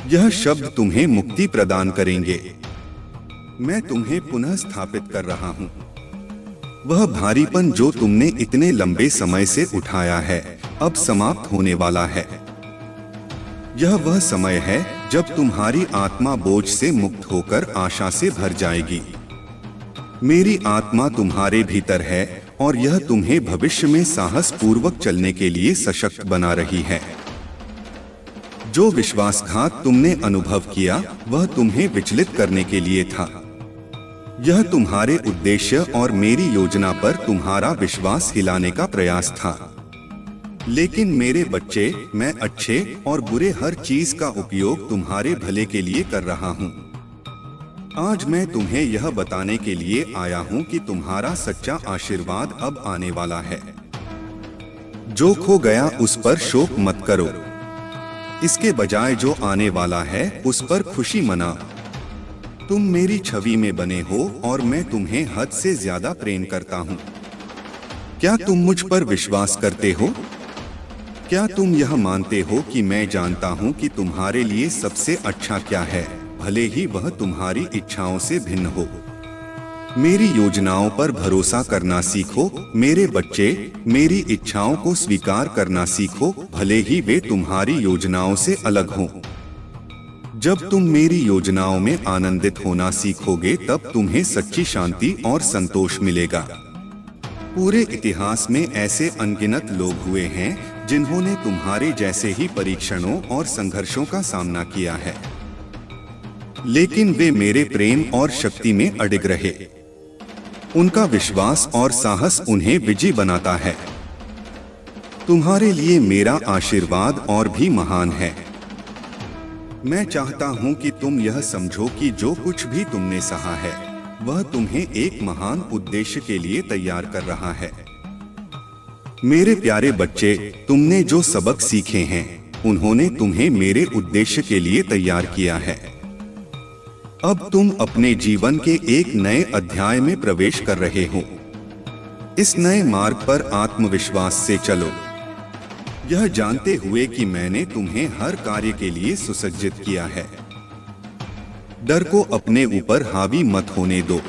यह शब्द तुम्हें मुक्ति प्रदान करेंगे। मैं तुम्हें पुनः स्थापित कर रहा हूँ। वह भारीपन जो तुमने इतने लंबे समय से उठाया है, अब समाप्त होने वाला है। यह वह समय है जब तुम्हारी आत्मा बोझ से मुक्त होकर आशा से भर जाएगी। मेरी आत्मा तुम्हारे भीतर है और यह तुम्हें भविष्य में साहस पूर्वक चलने के लिए सशक्त बना रही है। जो विश्वासघात तुमने अनुभव किया, वह तुम्हें विचलित करने के लिए था। यह तुम्हारे उद्देश्य और मेरी योजना पर तुम्हारा विश्वास हिलाने का प्रयास था। लेकिन मेरे बच्चे, मैं अच्छे और बुरे हर चीज का उपयोग तुम्हारे भले के लिए कर रहा हूँ। आज मैं तुम्हें यह बताने के लिए आया हूँ कि तुम्हारा सच्चा आशीर्वाद अब आने वाला है। जो खो गया उस पर शोक मत करो। इसके बजाय जो आने वाला है उस पर खुशी मना। तुम मेरी छवि में बने हो और मैं तुम्हें हद से ज्यादा प्रेम करता हूँ। क्या तुम मुझ पर विश्वास करते हो? क्या तुम यह मानते हो कि मैं जानता हूँ कि तुम्हारे लिए सबसे अच्छा क्या है, भले ही वह तुम्हारी इच्छाओं से भिन्न हो? मेरी योजनाओं पर भरोसा करना सीखो मेरे बच्चे। मेरी इच्छाओं को स्वीकार करना सीखो, भले ही वे तुम्हारी योजनाओं से अलग हों। जब तुम मेरी योजनाओं में आनंदित होना सीखोगे, तब तुम्हें सच्ची शांति और संतोष मिलेगा। पूरे इतिहास में ऐसे अनगिनत लोग हुए हैं जिन्होंने तुम्हारे जैसे ही परीक्षणों और संघर्षों का सामना किया है, लेकिन वे मेरे प्रेम और शक्ति में अडिग रहे। उनका विश्वास और साहस उन्हें विजयी बनाता है। तुम्हारे लिए मेरा आशीर्वाद और भी महान है। मैं चाहता हूं कि तुम यह समझो कि जो कुछ भी तुमने सहा है, वह तुम्हें एक महान उद्देश्य के लिए तैयार कर रहा है। मेरे प्यारे बच्चे, तुमने जो सबक सीखे हैं, उन्होंने तुम्हें मेरे उद्देश्य के लिए तैयार किया है। अब तुम अपने जीवन के एक नए अध्याय में प्रवेश कर रहे हो। इस नए मार्ग पर आत्मविश्वास से चलो, यह जानते हुए कि मैंने तुम्हें हर कार्य के लिए सुसज्जित किया है। डर को अपने ऊपर हावी मत होने दो।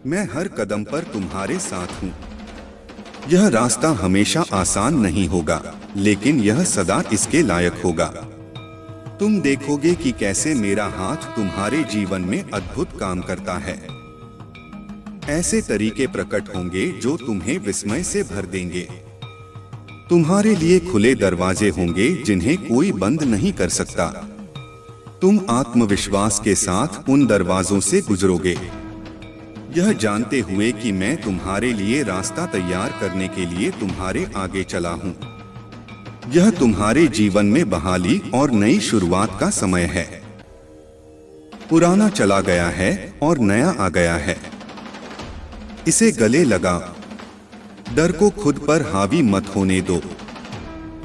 मैं हर कदम पर तुम्हारे साथ हूँ। यह रास्ता हमेशा आसान नहीं होगा, लेकिन यह सदा इसके लायक होगा। तुम देखोगे कि कैसे मेरा हाथ तुम्हारे जीवन में अद्भुत काम करता है। ऐसे तरीके प्रकट होंगे जो तुम्हें विस्मय से भर देंगे। तुम्हारे लिए खुले दरवाजे होंगे जिन्हें कोई बंद नहीं कर सकता। तुम आत्मविश्वास के साथ उन दरवाजों से गुजरोगे, यह जानते हुए कि मैं तुम्हारे लिए रास्ता तैयार करने के लिए तुम्हारे आगे चला हूँ। यह तुम्हारे जीवन में बहाली और नई शुरुआत का समय है। पुराना चला गया है और नया आ गया है। इसे गले लगा। डर को खुद पर हावी मत होने दो।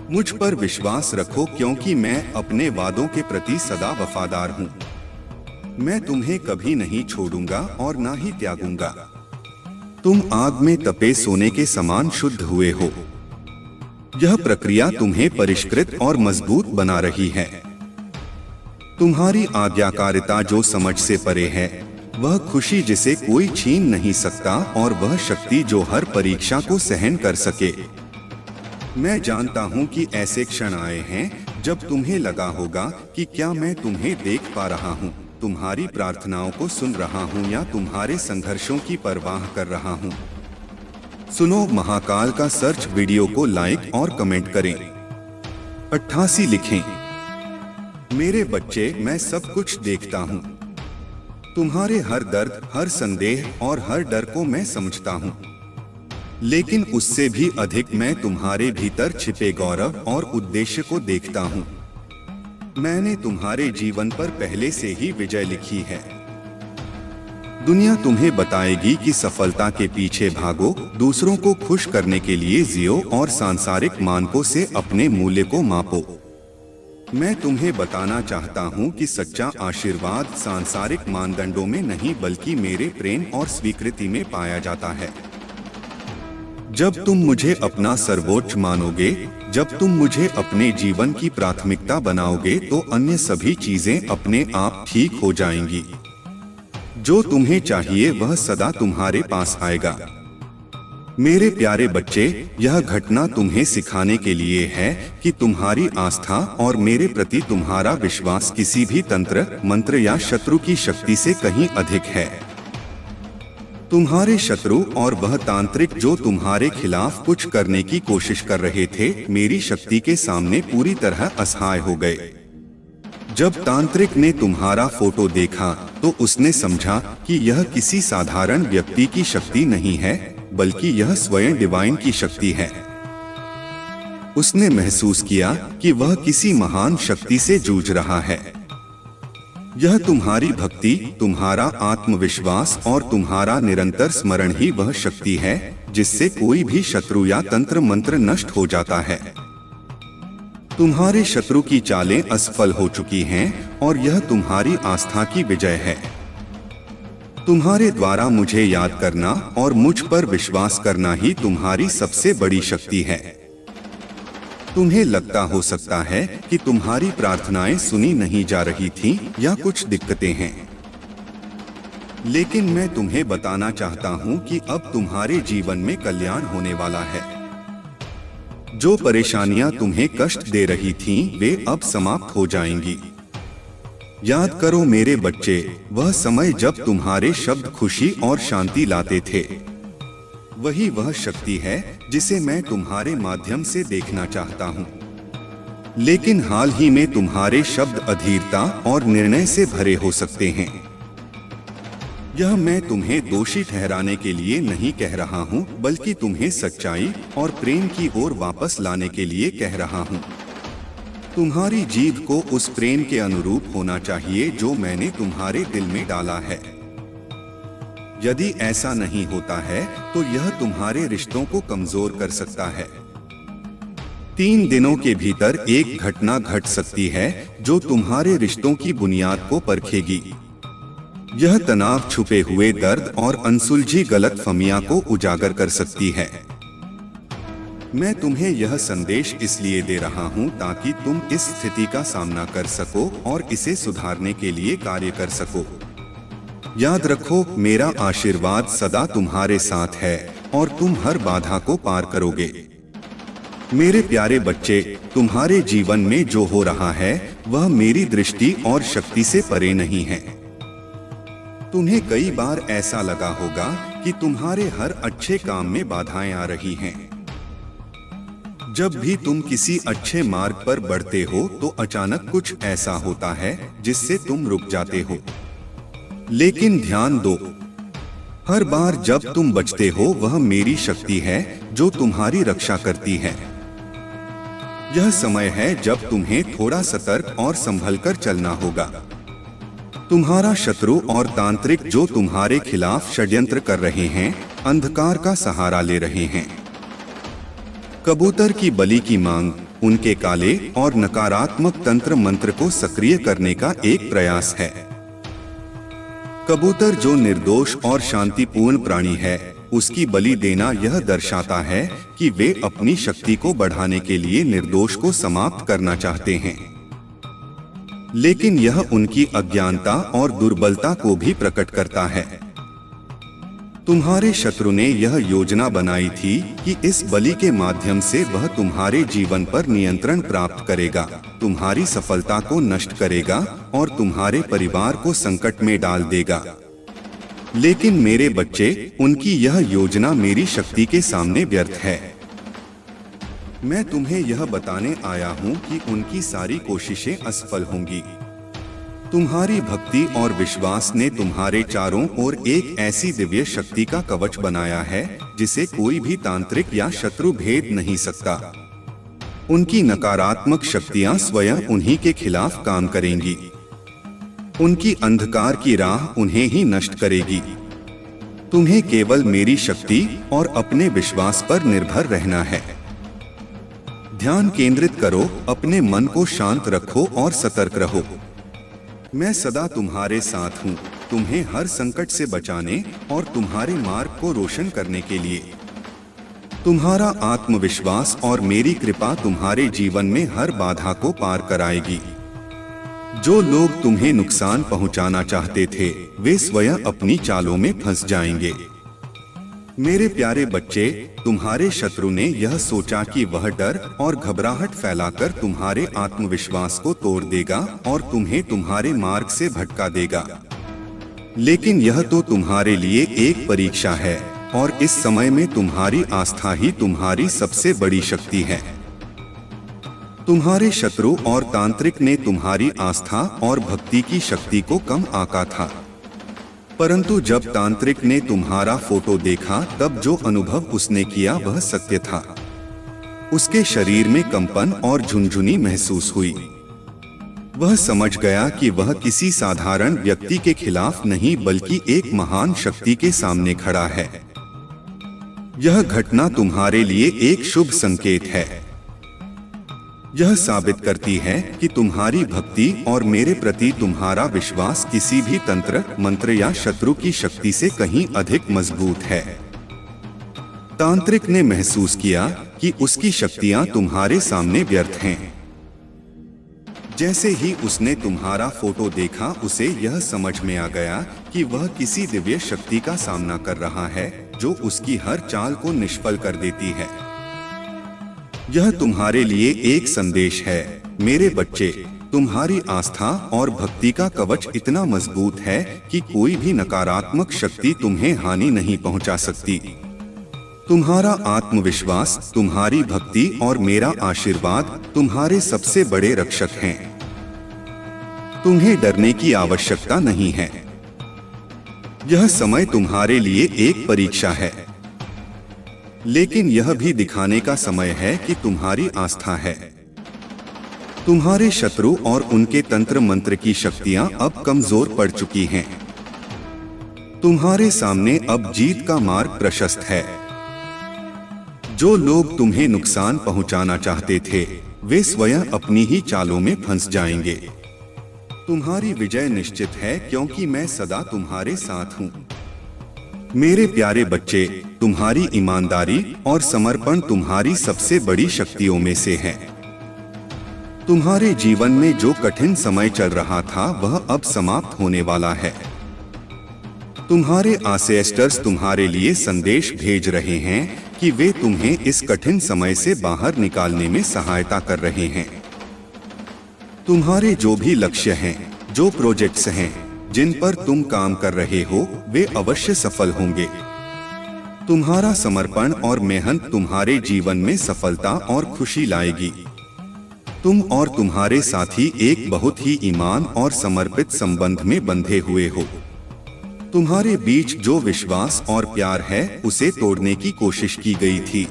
मुझ पर विश्वास रखो, क्योंकि मैं अपने वादों के प्रति सदा वफादार हूँ। मैं तुम्हें कभी नहीं छोड़ूंगा और ना ही त्यागूंगा। तुम आग में तपे सोने के समान शुद्ध हुए हो। यह प्रक्रिया तुम्हें परिष्कृत और मजबूत बना रही है। तुम्हारी आज्ञाकारिता जो समझ से परे है, वह खुशी जिसे कोई छीन नहीं सकता, और वह शक्ति जो हर परीक्षा को सहन कर सके। मैं जानता हूं कि ऐसे क्षण आए हैं जब तुम्हें लगा होगा कि क्या मैं तुम्हें देख पा रहा हूं, तुम्हारी प्रार्थनाओं को सुन रहा हूं, या तुम्हारे संघर्षों की परवाह कर रहा हूं। सुनो महाकाल का सर्च वीडियो को लाइक और कमेंट करें। 88 लिखें। मेरे बच्चे, मैं सब कुछ देखता हूं। तुम्हारे हर दर्द, हर संदेह और हर डर को मैं समझता हूँ, लेकिन उससे भी अधिक मैं तुम्हारे भीतर छिपे गौरव और उद्देश्य को देखता हूँ। मैंने तुम्हारे जीवन पर पहले से ही विजय लिखी है। दुनिया तुम्हें बताएगी कि सफलता के पीछे भागो, दूसरों को खुश करने के लिए जियो और सांसारिक मानकों से अपने मूल्य को मापो। मैं तुम्हें बताना चाहता हूँ कि सच्चा आशीर्वाद सांसारिक मानदंडों में नहीं बल्कि मेरे प्रेम और स्वीकृति में पाया जाता है। जब तुम मुझे अपना सर्वोच्च मानोगे, जब तुम मुझे अपने जीवन की प्राथमिकता बनाओगे, तो अन्य सभी चीजें अपने आप ठीक हो जाएंगी। जो तुम्हें चाहिए वह सदा तुम्हारे पास आएगा। मेरे प्यारे बच्चे, यह घटना तुम्हें सिखाने के लिए है कि तुम्हारी आस्था और मेरे प्रति तुम्हारा विश्वास किसी भी तंत्र, मंत्र या शत्रु की शक्ति से कहीं अधिक है। तुम्हारे शत्रु और वह तांत्रिक जो तुम्हारे खिलाफ कुछ करने की कोशिश कर रहे थे, मेरी शक्ति के सामने पूरी तरह असहाय हो गए। जब तांत्रिक ने तुम्हारा फोटो देखा तो उसने समझा कि यह किसी साधारण व्यक्ति की शक्ति नहीं है, बल्कि यह स्वयं डिवाइन की शक्ति है। उसने महसूस किया कि वह किसी महान शक्ति से जूझ रहा है। यह तुम्हारी भक्ति, तुम्हारा आत्मविश्वास और तुम्हारा निरंतर स्मरण ही वह शक्ति है जिससे कोई भी शत्रु या तंत्र मंत्र नष्ट हो जाता है। तुम्हारे शत्रु की चालें असफल हो चुकी हैं और यह तुम्हारी आस्था की विजय है। तुम्हारे द्वारा मुझे याद करना और मुझ पर विश्वास करना ही तुम्हारी सबसे बड़ी शक्ति है। तुम्हें लगता हो सकता है कि तुम्हारी प्रार्थनाएं सुनी नहीं जा रही थीं या कुछ दिक्कतें हैं, लेकिन मैं तुम्हें बताना चाहता हूं कि अब तुम्हारे जीवन में कल्याण होने वाला है। जो परेशानियां तुम्हें कष्ट दे रही थीं, वे अब समाप्त हो जाएंगी। याद करो मेरे बच्चे, वह समय जब तुम्हारे शब्द खुशी और शांति लाते थे, वही वह शक्ति है जिसे मैं तुम्हारे माध्यम से देखना चाहता हूँ। लेकिन हाल ही में तुम्हारे शब्द अधीरता और निर्णय से भरे हो सकते हैं। यह मैं तुम्हें दोषी ठहराने के लिए नहीं कह रहा हूँ, बल्कि तुम्हें सच्चाई और प्रेम की ओर वापस लाने के लिए कह रहा हूँ। तुम्हारी जीभ को उस प्रेम के अनुरूप होना चाहिए जो मैंने तुम्हारे दिल में डाला है। यदि ऐसा नहीं होता है तो यह तुम्हारे रिश्तों को कमजोर कर सकता है। 3 दिनों के भीतर एक घटना घट सकती है जो तुम्हारे रिश्तों की बुनियाद को परखेगी। यह तनाव, छुपे हुए दर्द और अनसुलझी गलतफहमियां को उजागर कर सकती है। मैं तुम्हें यह संदेश इसलिए दे रहा हूं ताकि तुम इस स्थिति का सामना कर सको और इसे सुधारने के लिए कार्य कर सको। याद रखो, मेरा आशीर्वाद सदा तुम्हारे साथ है और तुम हर बाधा को पार करोगे। मेरे प्यारे बच्चे, तुम्हारे जीवन में जो हो रहा है वह मेरी दृष्टि और शक्ति से परे नहीं है। तुम्हें कई बार ऐसा लगा होगा कि तुम्हारे हर अच्छे काम में बाधाएं आ रही हैं। जब भी तुम किसी अच्छे मार्ग पर बढ़ते हो तो अचानक कुछ ऐसा होता है जिससे तुम रुक जाते हो। लेकिन ध्यान दो, हर बार जब तुम बचते हो वह मेरी शक्ति है जो तुम्हारी रक्षा करती है। यह समय है जब तुम्हें थोड़ा सतर्क और संभलकर चलना होगा। तुम्हारा शत्रु और तांत्रिक जो तुम्हारे खिलाफ षड्यंत्र कर रहे हैं, अंधकार का सहारा ले रहे हैं। कबूतर की बलि की मांग उनके काले और नकारात्मक तंत्र मंत्र को सक्रिय करने का एक प्रयास है। कबूतर जो निर्दोष और शांतिपूर्ण प्राणी है, उसकी बलि देना यह दर्शाता है कि वे अपनी शक्ति को बढ़ाने के लिए निर्दोष को समाप्त करना चाहते हैं। लेकिन यह उनकी अज्ञानता और दुर्बलता को भी प्रकट करता है। तुम्हारे शत्रु ने यह योजना बनाई थी कि इस बलि के माध्यम से वह तुम्हारे जीवन पर नियंत्रण प्राप्त करेगा, तुम्हारी सफलता को नष्ट करेगा और तुम्हारे परिवार को संकट में डाल देगा। लेकिन मेरे बच्चे, उनकी यह योजना मेरी शक्ति के सामने व्यर्थ है। मैं तुम्हें यह बताने आया हूँ कि उनकी सारी कोशिशें असफल होंगी। तुम्हारी भक्ति और विश्वास ने तुम्हारे चारों ओर एक ऐसी दिव्य शक्ति का कवच बनाया है जिसे कोई भी तांत्रिक या शत्रु भेद नहीं सकता। उनकी नकारात्मक शक्तियां स्वयं उन्हीं के खिलाफ काम करेंगी। उनकी अंधकार की राह उन्हें ही नष्ट करेगी। तुम्हें केवल मेरी शक्ति और अपने विश्वास पर निर्भर रहना है। ध्यान केंद्रित करो, अपने मन को शांत रखो और सतर्क रहो। मैं सदा तुम्हारे साथ हूँ, तुम्हें हर संकट से बचाने और तुम्हारे मार्ग को रोशन करने के लिए। तुम्हारा आत्मविश्वास और मेरी कृपा तुम्हारे जीवन में हर बाधा को पार कराएगी। जो लोग तुम्हें नुकसान पहुंचाना चाहते थे, वे स्वयं अपनी चालों में फंस जाएंगे। मेरे प्यारे बच्चे, तुम्हारे शत्रु ने यह सोचा कि वह डर और घबराहट फैलाकर तुम्हारे आत्मविश्वास को तोड़ देगा और तुम्हें तुम्हारे मार्ग से भटका देगा। लेकिन यह तो तुम्हारे लिए एक परीक्षा है और इस समय में तुम्हारी आस्था ही तुम्हारी सबसे बड़ी शक्ति है। तुम्हारे शत्रु और तांत्रिक ने तुम्हारी आस्था और भक्ति की शक्ति को कम आंका था, परंतु जब तांत्रिक ने तुम्हारा फोटो देखा तब जो अनुभव उसने किया वह सत्य था। उसके शरीर में कंपन और झुनझुनी महसूस हुई। वह समझ गया कि वह किसी साधारण व्यक्ति के खिलाफ नहीं बल्कि एक महान शक्ति के सामने खड़ा है। यह घटना तुम्हारे लिए एक शुभ संकेत है। यह साबित करती है कि तुम्हारी भक्ति और मेरे प्रति तुम्हारा विश्वास किसी भी तंत्र, मंत्र या शत्रु की शक्ति से कहीं अधिक मजबूत है। तांत्रिक ने महसूस किया कि उसकी शक्तियां तुम्हारे सामने व्यर्थ हैं। जैसे ही उसने तुम्हारा फोटो देखा, उसे यह समझ में आ गया कि वह किसी दिव्य शक्ति का सामना कर रहा है जो उसकी हर चाल को निष्फल कर देती है। यह तुम्हारे लिए एक संदेश है, मेरे बच्चे। तुम्हारी आस्था और भक्ति का कवच इतना मजबूत है कि कोई भी नकारात्मक शक्ति तुम्हें हानि नहीं पहुंचा सकती। तुम्हारा आत्मविश्वास, तुम्हारी भक्ति और मेरा आशीर्वाद तुम्हारे सबसे बड़े रक्षक हैं। तुम्हें डरने की आवश्यकता नहीं है। यह समय तुम्हारे लिए एक परीक्षा है, लेकिन यह भी दिखाने का समय है कि तुम्हारी आस्था है। तुम्हारे शत्रु और उनके तंत्र मंत्र की शक्तियां अब कमजोर पड़ चुकी हैं। तुम्हारे सामने अब जीत का मार्ग प्रशस्त है। जो लोग तुम्हें नुकसान पहुंचाना चाहते थे, वे स्वयं अपनी ही चालों में फंस जाएंगे। तुम्हारी विजय निश्चित है, क्योंकि मैं सदा तुम्हारे साथ हूं। मेरे प्यारे बच्चे, तुम्हारी ईमानदारी और समर्पण तुम्हारी सबसे बड़ी शक्तियों में से है। तुम्हारे जीवन में जो कठिन समय चल रहा था, वह अब समाप्त होने वाला है। तुम्हारे एंसेस्टर्स तुम्हारे लिए संदेश भेज रहे हैं कि वे तुम्हें इस कठिन समय से बाहर निकालने में सहायता कर रहे हैं। तुम्हारे जो भी लक्ष्य हैं, जो प्रोजेक्ट्स हैं, जिन पर तुम काम कर रहे हो, वे अवश्य सफल होंगे। तुम्हारा समर्पण और मेहनत तुम्हारे जीवन में सफलता और खुशी लाएगी। तुम और तुम्हारे साथी एक बहुत ही ईमान और समर्पित संबंध में बंधे हुए हो। तुम्हारे बीच जो विश्वास और प्यार है, उसे तोड़ने की कोशिश की गई थी।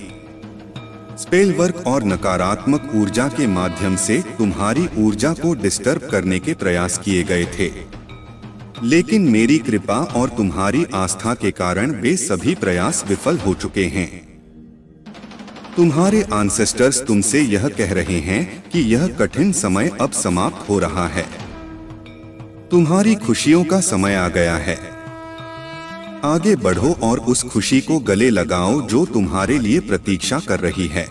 स्पेल वर्क और नकारात्मक ऊर्जा के माध्यम से तुम्हारी ऊर्जा को डिस्टर्ब करने के प्रयास किए गए थे, लेकिन मेरी कृपा और तुम्हारी आस्था के कारण वे सभी प्रयास विफल हो चुके हैं। तुम्हारे एंसेस्टर्स तुमसे यह कह रहे हैं कि यह कठिन समय अब समाप्त हो रहा है। तुम्हारी खुशियों का समय आ गया है। आगे बढ़ो और उस खुशी को गले लगाओ जो तुम्हारे लिए प्रतीक्षा कर रही है।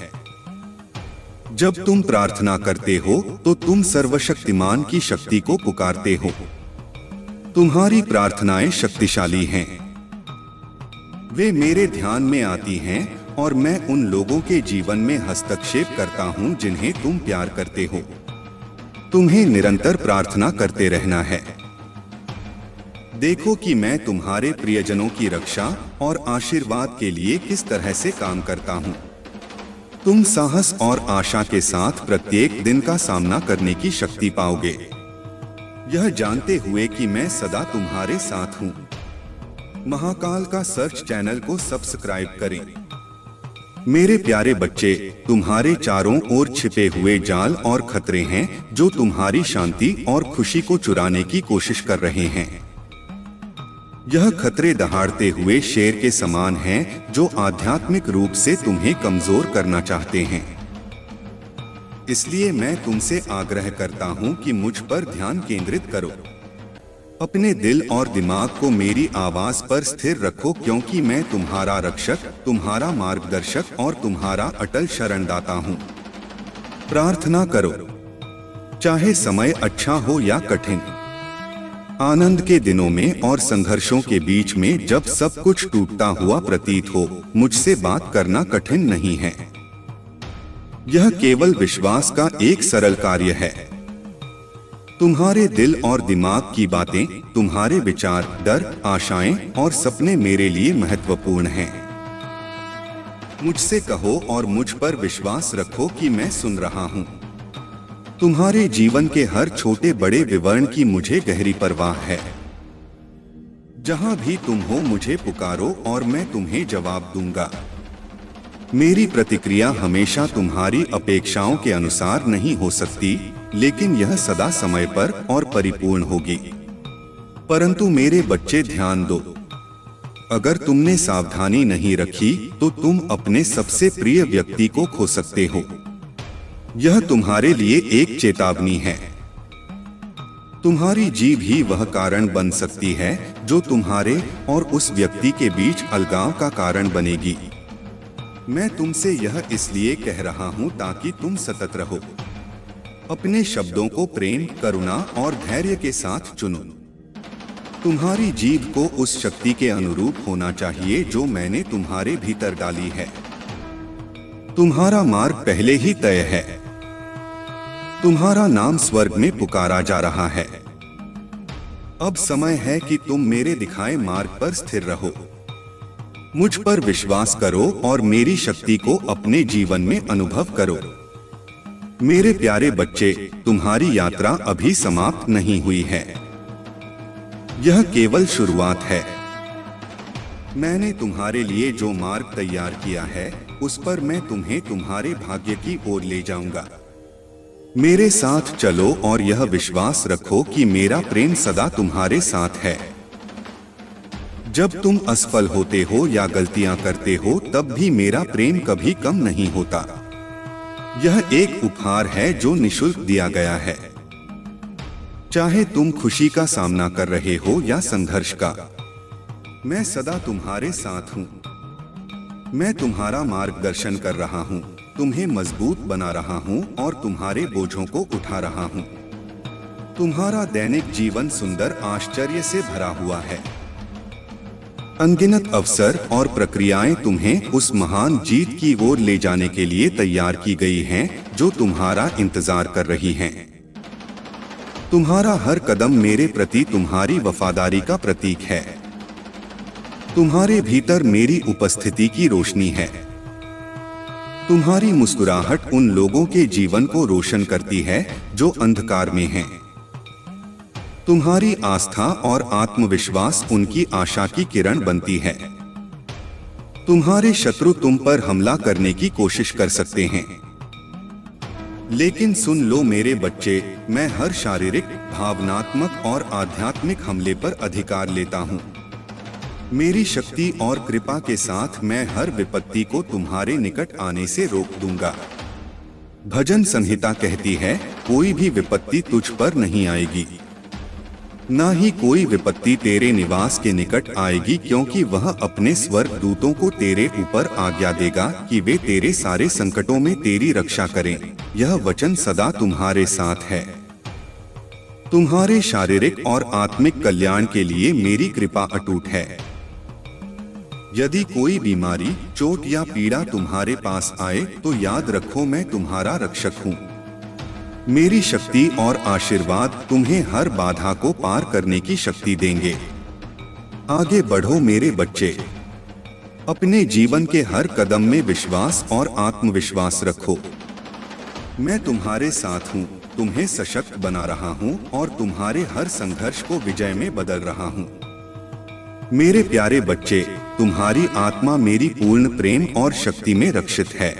जब तुम प्रार्थना करते हो तो तुम सर्वशक्तिमान की शक्ति को पुकारते हो। तुम्हारी प्रार्थनाएं शक्तिशाली हैं। वे मेरे ध्यान में आती हैं और मैं उन लोगों के जीवन में हस्तक्षेप करता हूं जिन्हें तुम प्यार करते हो। तुम्हें निरंतर प्रार्थना करते रहना है। देखो कि मैं तुम्हारे प्रियजनों की रक्षा और आशीर्वाद के लिए किस तरह से काम करता हूं। तुम साहस और आशा के साथ प्रत्येक दिन का सामना करने की शक्ति पाओगे, यह जानते हुए कि मैं सदा तुम्हारे साथ हूं। महाकाल का सर्च चैनल को सब्सक्राइब करें। मेरे प्यारे बच्चे, तुम्हारे चारों ओर छिपे हुए जाल और खतरे हैं जो तुम्हारी शांति और खुशी को चुराने की कोशिश कर रहे हैं। यह खतरे दहाड़ते हुए शेर के समान हैं जो आध्यात्मिक रूप से तुम्हें कमजोर करना चाहते हैं। इसलिए मैं तुमसे आग्रह करता हूं कि मुझ पर ध्यान केंद्रित करो। अपने दिल और दिमाग को मेरी आवाज पर स्थिर रखो, क्योंकि मैं तुम्हारा रक्षक, तुम्हारा मार्गदर्शक और तुम्हारा अटल शरणदाता हूँ। प्रार्थना करो, चाहे समय अच्छा हो या कठिन। आनंद के दिनों में और संघर्षों के बीच में जब सब कुछ टूटता हुआ प्रतीत हो, मुझसे बात करना कठिन नहीं है। यह केवल विश्वास का एक सरल कार्य है। तुम्हारे दिल और दिमाग की बातें, तुम्हारे विचार, डर, आशाएं और सपने मेरे लिए महत्वपूर्ण हैं। मुझसे कहो और मुझ पर विश्वास रखो कि मैं सुन रहा हूं। तुम्हारे जीवन के हर छोटे बड़े विवरण की मुझे गहरी परवाह है। जहां भी तुम हो मुझे पुकारो और मैं तुम्हें जवाब दूंगा। मेरी प्रतिक्रिया हमेशा तुम्हारी अपेक्षाओं के अनुसार नहीं हो सकती, लेकिन यह सदा समय पर और परिपूर्ण होगी। परंतु मेरे बच्चे, ध्यान दो, अगर तुमने सावधानी नहीं रखी तो तुम अपने सबसे प्रिय व्यक्ति को खो सकते हो। यह तुम्हारे लिए एक चेतावनी है। तुम्हारी जीभ ही वह कारण बन सकती है जो तुम्हारे और उस व्यक्ति के बीच अलगाव का कारण बनेगी। मैं तुमसे यह इसलिए कह रहा हूं ताकि तुम सतत रहो। अपने शब्दों को प्रेम, करुणा और धैर्य के साथ चुनो। तुम्हारी जीभ को उस शक्ति के अनुरूप होना चाहिए जो मैंने तुम्हारे भीतर डाली है। तुम्हारा मार्ग पहले ही तय है। तुम्हारा नाम स्वर्ग में पुकारा जा रहा है। अब समय है कि तुम मेरे दिखाए मार्ग पर स्थिर रहो। मुझ पर विश्वास करो और मेरी शक्ति को अपने जीवन में अनुभव करो। मेरे प्यारे बच्चे, तुम्हारी यात्रा अभी समाप्त नहीं हुई है। यह केवल शुरुआत है। मैंने तुम्हारे लिए जो मार्ग तैयार किया है, उस पर मैं तुम्हें तुम्हारे भाग्य की ओर ले जाऊंगा। मेरे साथ चलो और यह विश्वास रखो कि मेरा प्रेम सदा तुम्हारे साथ है। जब तुम असफल होते हो या गलतियां करते हो, तब भी मेरा प्रेम कभी कम नहीं होता। यह एक उपहार है जो निःशुल्क दिया गया है। चाहे तुम खुशी का सामना कर रहे हो या संघर्ष का, मैं सदा तुम्हारे साथ हूं। मैं तुम्हारा मार्गदर्शन कर रहा हूं, तुम्हें मजबूत बना रहा हूं और तुम्हारे बोझों को उठा रहा हूं। तुम्हारा दैनिक जीवन सुंदर आश्चर्य से भरा हुआ है। अनगिनत अवसर और प्रक्रियाएं तुम्हें उस महान जीत की ओर ले जाने के लिए तैयार की गई हैं जो तुम्हारा इंतजार कर रही हैं। तुम्हारा हर कदम मेरे प्रति तुम्हारी वफादारी का प्रतीक है। तुम्हारे भीतर मेरी उपस्थिति की रोशनी है। तुम्हारी मुस्कुराहट उन लोगों के जीवन को रोशन करती है जो अंधकार में हैं। तुम्हारी आस्था और आत्मविश्वास उनकी आशा की किरण बनती है। तुम्हारे शत्रु तुम पर हमला करने की कोशिश कर सकते हैं, लेकिन सुन लो मेरे बच्चे, मैं हर शारीरिक, भावनात्मक और आध्यात्मिक हमले पर अधिकार लेता हूँ। मेरी शक्ति और कृपा के साथ मैं हर विपत्ति को तुम्हारे निकट आने से रोक दूंगा। भजन संहिता कहती है, कोई भी विपत्ति तुझ पर नहीं आएगी, ना ही कोई विपत्ति तेरे निवास के निकट आएगी, क्योंकि वह अपने स्वर्ग दूतों को तेरे ऊपर आज्ञा देगा कि वे तेरे सारे संकटों में तेरी रक्षा करें। यह वचन सदा तुम्हारे साथ है। तुम्हारे शारीरिक और आत्मिक कल्याण के लिए मेरी कृपा अटूट है। यदि कोई बीमारी, चोट या पीड़ा तुम्हारे पास आए तो याद रखो मैं तुम्हारा रक्षक हूँ। मेरी शक्ति और आशीर्वाद तुम्हें हर बाधा को पार करने की शक्ति देंगे। आगे बढ़ो मेरे बच्चे। अपने जीवन के हर कदम में विश्वास और आत्मविश्वास रखो। मैं तुम्हारे साथ हूँ, तुम्हें सशक्त बना रहा हूँ और तुम्हारे हर संघर्ष को विजय में बदल रहा हूँ। मेरे प्यारे बच्चे, तुम्हारी आत्मा मेरी पूर्ण प्रेम और शक्ति में रक्षित है।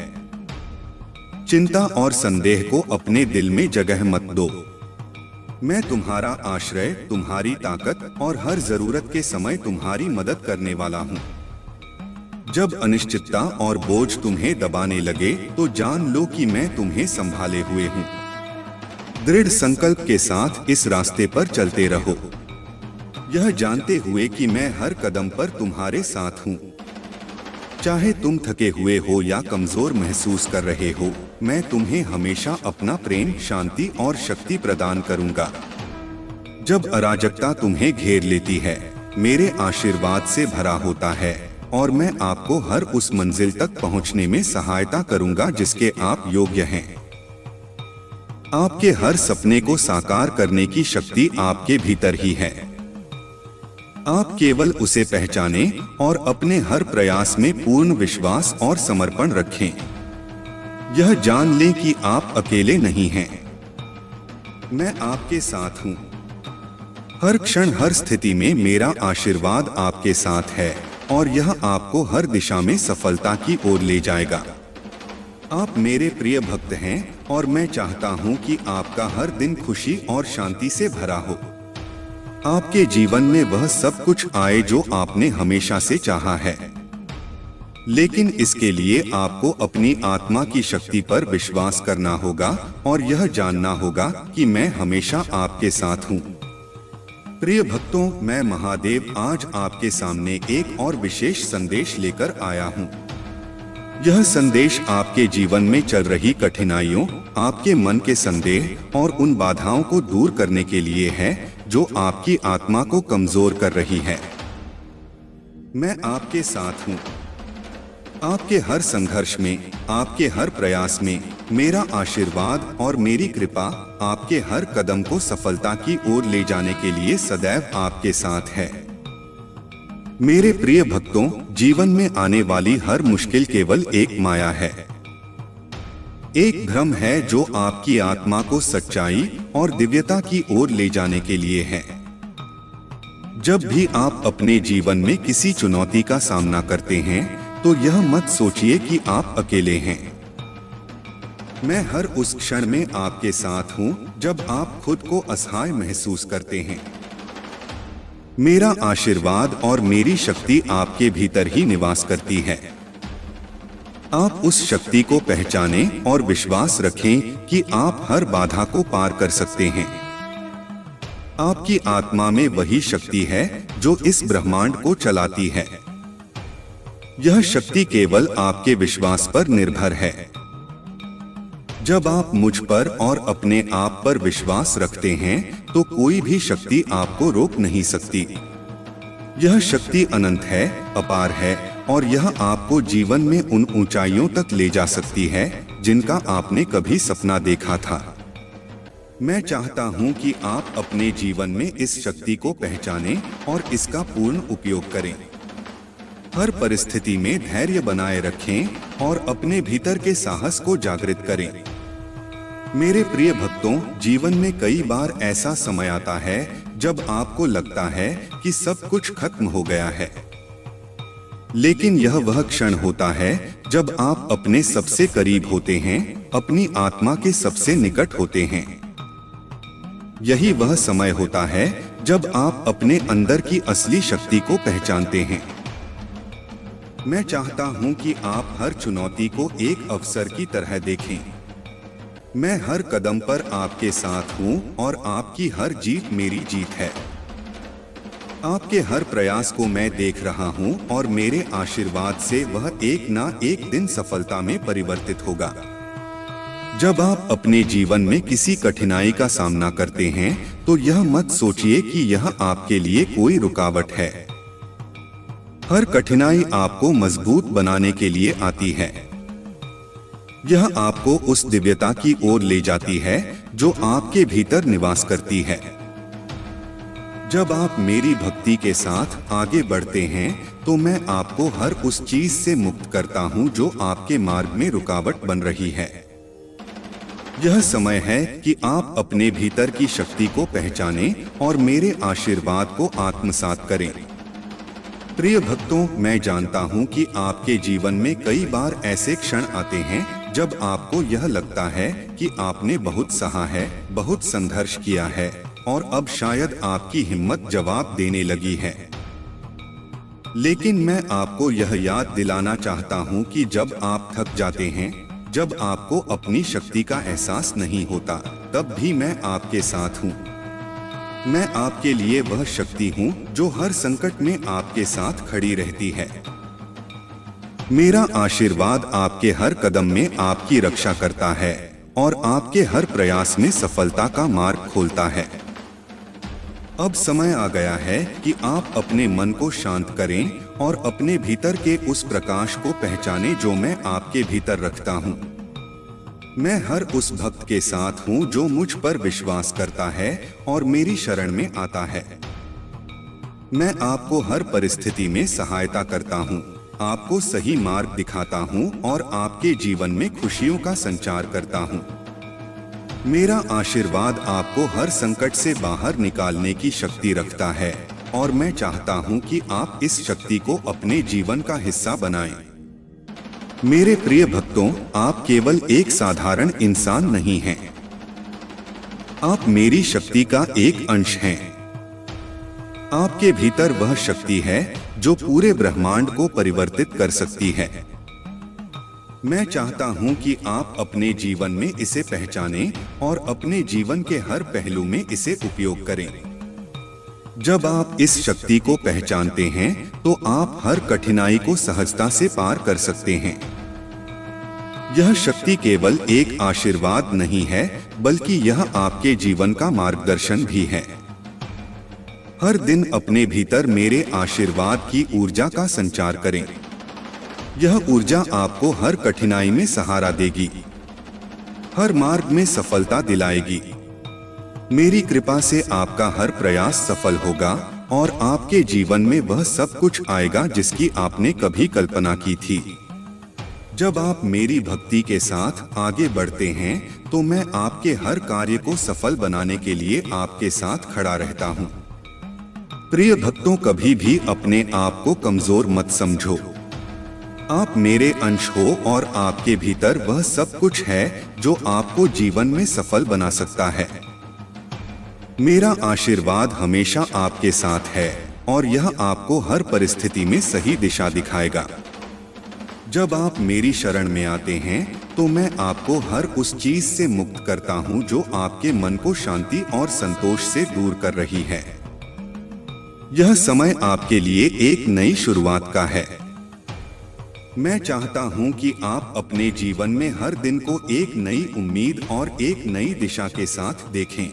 चिंता और संदेह को अपने दिल में जगह मत दो। मैं तुम्हारा आश्रय, तुम्हारी ताकत और हर जरूरत के समय तुम्हारी मदद करने वाला हूँ। जब अनिश्चितता और बोझ तुम्हें दबाने लगे तो जान लो कि मैं तुम्हें संभाले हुए हूँ। दृढ़ संकल्प के साथ इस रास्ते पर चलते रहो, यह जानते हुए कि मैं हर कदम पर तुम्हारे साथ हूँ। चाहे तुम थके हुए हो या कमजोर महसूस कर रहे हो, मैं तुम्हें हमेशा अपना प्रेम, शांति और शक्ति प्रदान करूंगा। जब अराजकता तुम्हें घेर लेती है, मेरे आशीर्वाद से भरा होता है और मैं आपको हर उस मंजिल तक पहुंचने में सहायता करूंगा जिसके आप योग्य हैं। आपके हर सपने को साकार करने की शक्ति आपके भीतर ही है। आप केवल उसे पहचानें और अपने हर प्रयास में पूर्ण विश्वास और समर्पण रखें। यह जान लें कि आप अकेले नहीं हैं। मैं आपके साथ हूं। हर क्षण, हर स्थिति में मेरा आशीर्वाद आपके साथ है और यह आपको हर दिशा में सफलता की ओर ले जाएगा। आप मेरे प्रिय भक्त हैं और मैं चाहता हूं कि आपका हर दिन खुशी और शांति से भरा हो। आपके जीवन में वह सब कुछ आए जो आपने हमेशा से चाहा है, लेकिन इसके लिए आपको अपनी आत्मा की शक्ति पर विश्वास करना होगा और यह जानना होगा कि मैं हमेशा आपके साथ हूँ। प्रिय भक्तों, मैं महादेव आज आपके सामने एक और विशेष संदेश लेकर आया हूँ। यह संदेश आपके जीवन में चल रही कठिनाइयों, आपके मन के संदेह और उन बाधाओं को दूर करने के लिए है जो आपकी आत्मा को कमजोर कर रही है। मैं आपके साथ हूँ। आपके हर संघर्ष में, आपके हर प्रयास में मेरा आशीर्वाद और मेरी कृपा आपके हर कदम को सफलता की ओर ले जाने के लिए सदैव आपके साथ है। मेरे प्रिय भक्तों, जीवन में आने वाली हर मुश्किल केवल एक माया है, एक भ्रम है जो आपकी आत्मा को सच्चाई और दिव्यता की ओर ले जाने के लिए है। जब भी आप अपने जीवन में किसी चुनौती का सामना करते हैं तो यह मत सोचिए कि आप अकेले हैं। मैं हर उस क्षण में आपके साथ हूं जब आप खुद को असहाय महसूस करते हैं। मेरा आशीर्वाद और मेरी शक्ति आपके भीतर ही निवास करती है। आप उस शक्ति को पहचानें और विश्वास रखें कि आप हर बाधा को पार कर सकते हैं। आपकी आत्मा में वही शक्ति है जो इस ब्रह्मांड को चलाती है। यह शक्ति केवल आपके विश्वास पर निर्भर है। जब आप मुझ पर और अपने आप पर विश्वास रखते हैं तो कोई भी शक्ति आपको रोक नहीं सकती। यह शक्ति अनंत है, अपार है और यह आपको जीवन में उन ऊंचाइयों तक ले जा सकती है जिनका आपने कभी सपना देखा था। मैं चाहता हूं कि आप अपने जीवन में इस शक्ति को पहचानें और इसका पूर्ण उपयोग करें। हर परिस्थिति में धैर्य बनाए रखें और अपने भीतर के साहस को जागृत करें। मेरे प्रिय भक्तों, जीवन में कई बार ऐसा समय आता है जब आपको लगता है कि सब कुछ खत्म हो गया है, लेकिन यह वह क्षण होता है जब आप अपने सबसे करीब होते हैं, अपनी आत्मा के सबसे निकट होते हैं। यही वह समय होता है जब आप अपने अंदर की असली शक्ति को पहचानते हैं। मैं चाहता हूं कि आप हर चुनौती को एक अवसर की तरह देखें। मैं हर कदम पर आपके साथ हूं और आपकी हर जीत मेरी जीत है। आपके हर प्रयास को मैं देख रहा हूं और मेरे आशीर्वाद से वह एक ना एक दिन सफलता में परिवर्तित होगा। जब आप अपने जीवन में किसी कठिनाई का सामना करते हैं तो यह मत सोचिए कि यह आपके लिए कोई रुकावट है। हर कठिनाई आपको मजबूत बनाने के लिए आती है। यह आपको उस दिव्यता की ओर ले जाती है जो आपके भीतर निवास करती है। जब आप मेरी भक्ति के साथ आगे बढ़ते हैं तो मैं आपको हर उस चीज से मुक्त करता हूं जो आपके मार्ग में रुकावट बन रही है। यह समय है कि आप अपने भीतर की शक्ति को पहचानें और मेरे आशीर्वाद को आत्मसात करें। प्रिय भक्तों, मैं जानता हूँ कि आपके जीवन में कई बार ऐसे क्षण आते हैं जब आपको यह लगता है कि आपने बहुत सहा है, बहुत संघर्ष किया है और अब शायद आपकी हिम्मत जवाब देने लगी है। लेकिन मैं आपको यह याद दिलाना चाहता हूँ कि जब आप थक जाते हैं, जब आपको अपनी शक्ति का एहसास नहीं होता, तब भी मैं आपके साथ हूँ। मैं आपके लिए वह शक्ति हूँ जो हर संकट में आपके साथ खड़ी रहती है। मेरा आशीर्वाद आपके हर कदम में आपकी रक्षा करता है और आपके हर प्रयास में सफलता का मार्ग खोलता है। अब समय आ गया है कि आप अपने मन को शांत करें और अपने भीतर के उस प्रकाश को पहचानें जो मैं आपके भीतर रखता हूँ। मैं हर उस भक्त के साथ हूँ जो मुझ पर विश्वास करता है और मेरी शरण में आता है। मैं आपको हर परिस्थिति में सहायता करता हूँ, आपको सही मार्ग दिखाता हूँ और आपके जीवन में खुशियों का संचार करता हूँ। मेरा आशीर्वाद आपको हर संकट से बाहर निकालने की शक्ति रखता है और मैं चाहता हूँ कि आप इस शक्ति को अपने जीवन का हिस्सा बनाएं। मेरे प्रिय भक्तों, आप केवल एक साधारण इंसान नहीं हैं। आप मेरी शक्ति का एक अंश हैं। आपके भीतर वह शक्ति है जो पूरे ब्रह्मांड को परिवर्तित कर सकती है। मैं चाहता हूं कि आप अपने जीवन में इसे पहचानें और अपने जीवन के हर पहलू में इसे उपयोग करें। जब आप इस शक्ति को पहचानते हैं तो आप हर कठिनाई को सहजता से पार कर सकते हैं। यह शक्ति केवल एक आशीर्वाद नहीं है, बल्कि यह आपके जीवन का मार्गदर्शन भी है। हर दिन अपने भीतर मेरे आशीर्वाद की ऊर्जा का संचार करें। यह ऊर्जा आपको हर कठिनाई में सहारा देगी, हर मार्ग में सफलता दिलाएगी। मेरी कृपा से आपका हर प्रयास सफल होगा और आपके जीवन में वह सब कुछ आएगा जिसकी आपने कभी कल्पना की थी। जब आप मेरी भक्ति के साथ आगे बढ़ते हैं तो मैं आपके हर कार्य को सफल बनाने के लिए आपके साथ खड़ा रहता हूँ। प्रिय भक्तों, कभी भी अपने आप को कमजोर मत समझो। आप मेरे अंश हो और आपके भीतर वह सब कुछ है जो आपको जीवन में सफल बना सकता है। मेरा आशीर्वाद हमेशा आपके साथ है और यह आपको हर परिस्थिति में सही दिशा दिखाएगा। जब आप मेरी शरण में आते हैं तो मैं आपको हर उस चीज से मुक्त करता हूं जो आपके मन को शांति और संतोष से दूर कर रही है। यह समय आपके लिए एक नई शुरुआत का है। मैं चाहता हूं कि आप अपने जीवन में हर दिन को एक नई उम्मीद और एक नई दिशा के साथ देखें।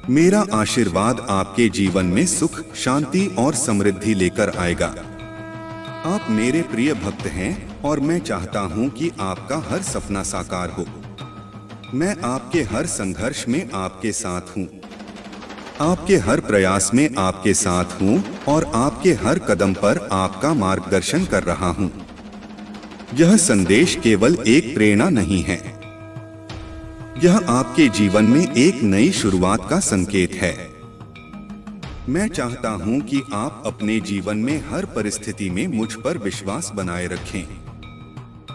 मेरा आशीर्वाद आपके जीवन में सुख, शांति और समृद्धि लेकर आएगा। आप मेरे प्रिय भक्त हैं और मैं चाहता हूं कि आपका हर सपना साकार हो। मैं आपके हर संघर्ष में आपके साथ हूं, आपके हर प्रयास में आपके साथ हूं और आपके हर कदम पर आपका मार्गदर्शन कर रहा हूं। यह संदेश केवल एक प्रेरणा नहीं है, यह आपके जीवन में एक नई शुरुआत का संकेत है। मैं चाहता हूं कि आप अपने जीवन में हर परिस्थिति में मुझ पर विश्वास बनाए रखें।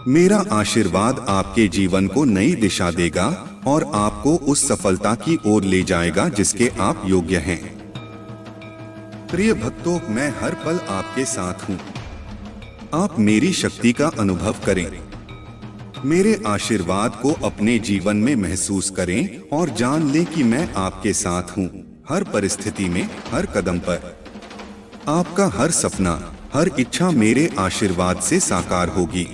मेरा आशीर्वाद आपके जीवन को नई दिशा देगा और आपको उस सफलता की ओर ले जाएगा जिसके आप योग्य हैं। प्रिय भक्तों, मैं हर पल आपके साथ हूं। आप मेरी शक्ति का अनुभव करें, मेरे आशीर्वाद को अपने जीवन में महसूस करें और जान लें कि मैं आपके साथ हूं। हर परिस्थिति में, हर कदम पर आपका हर सपना, हर इच्छा मेरे आशीर्वाद से साकार होगी।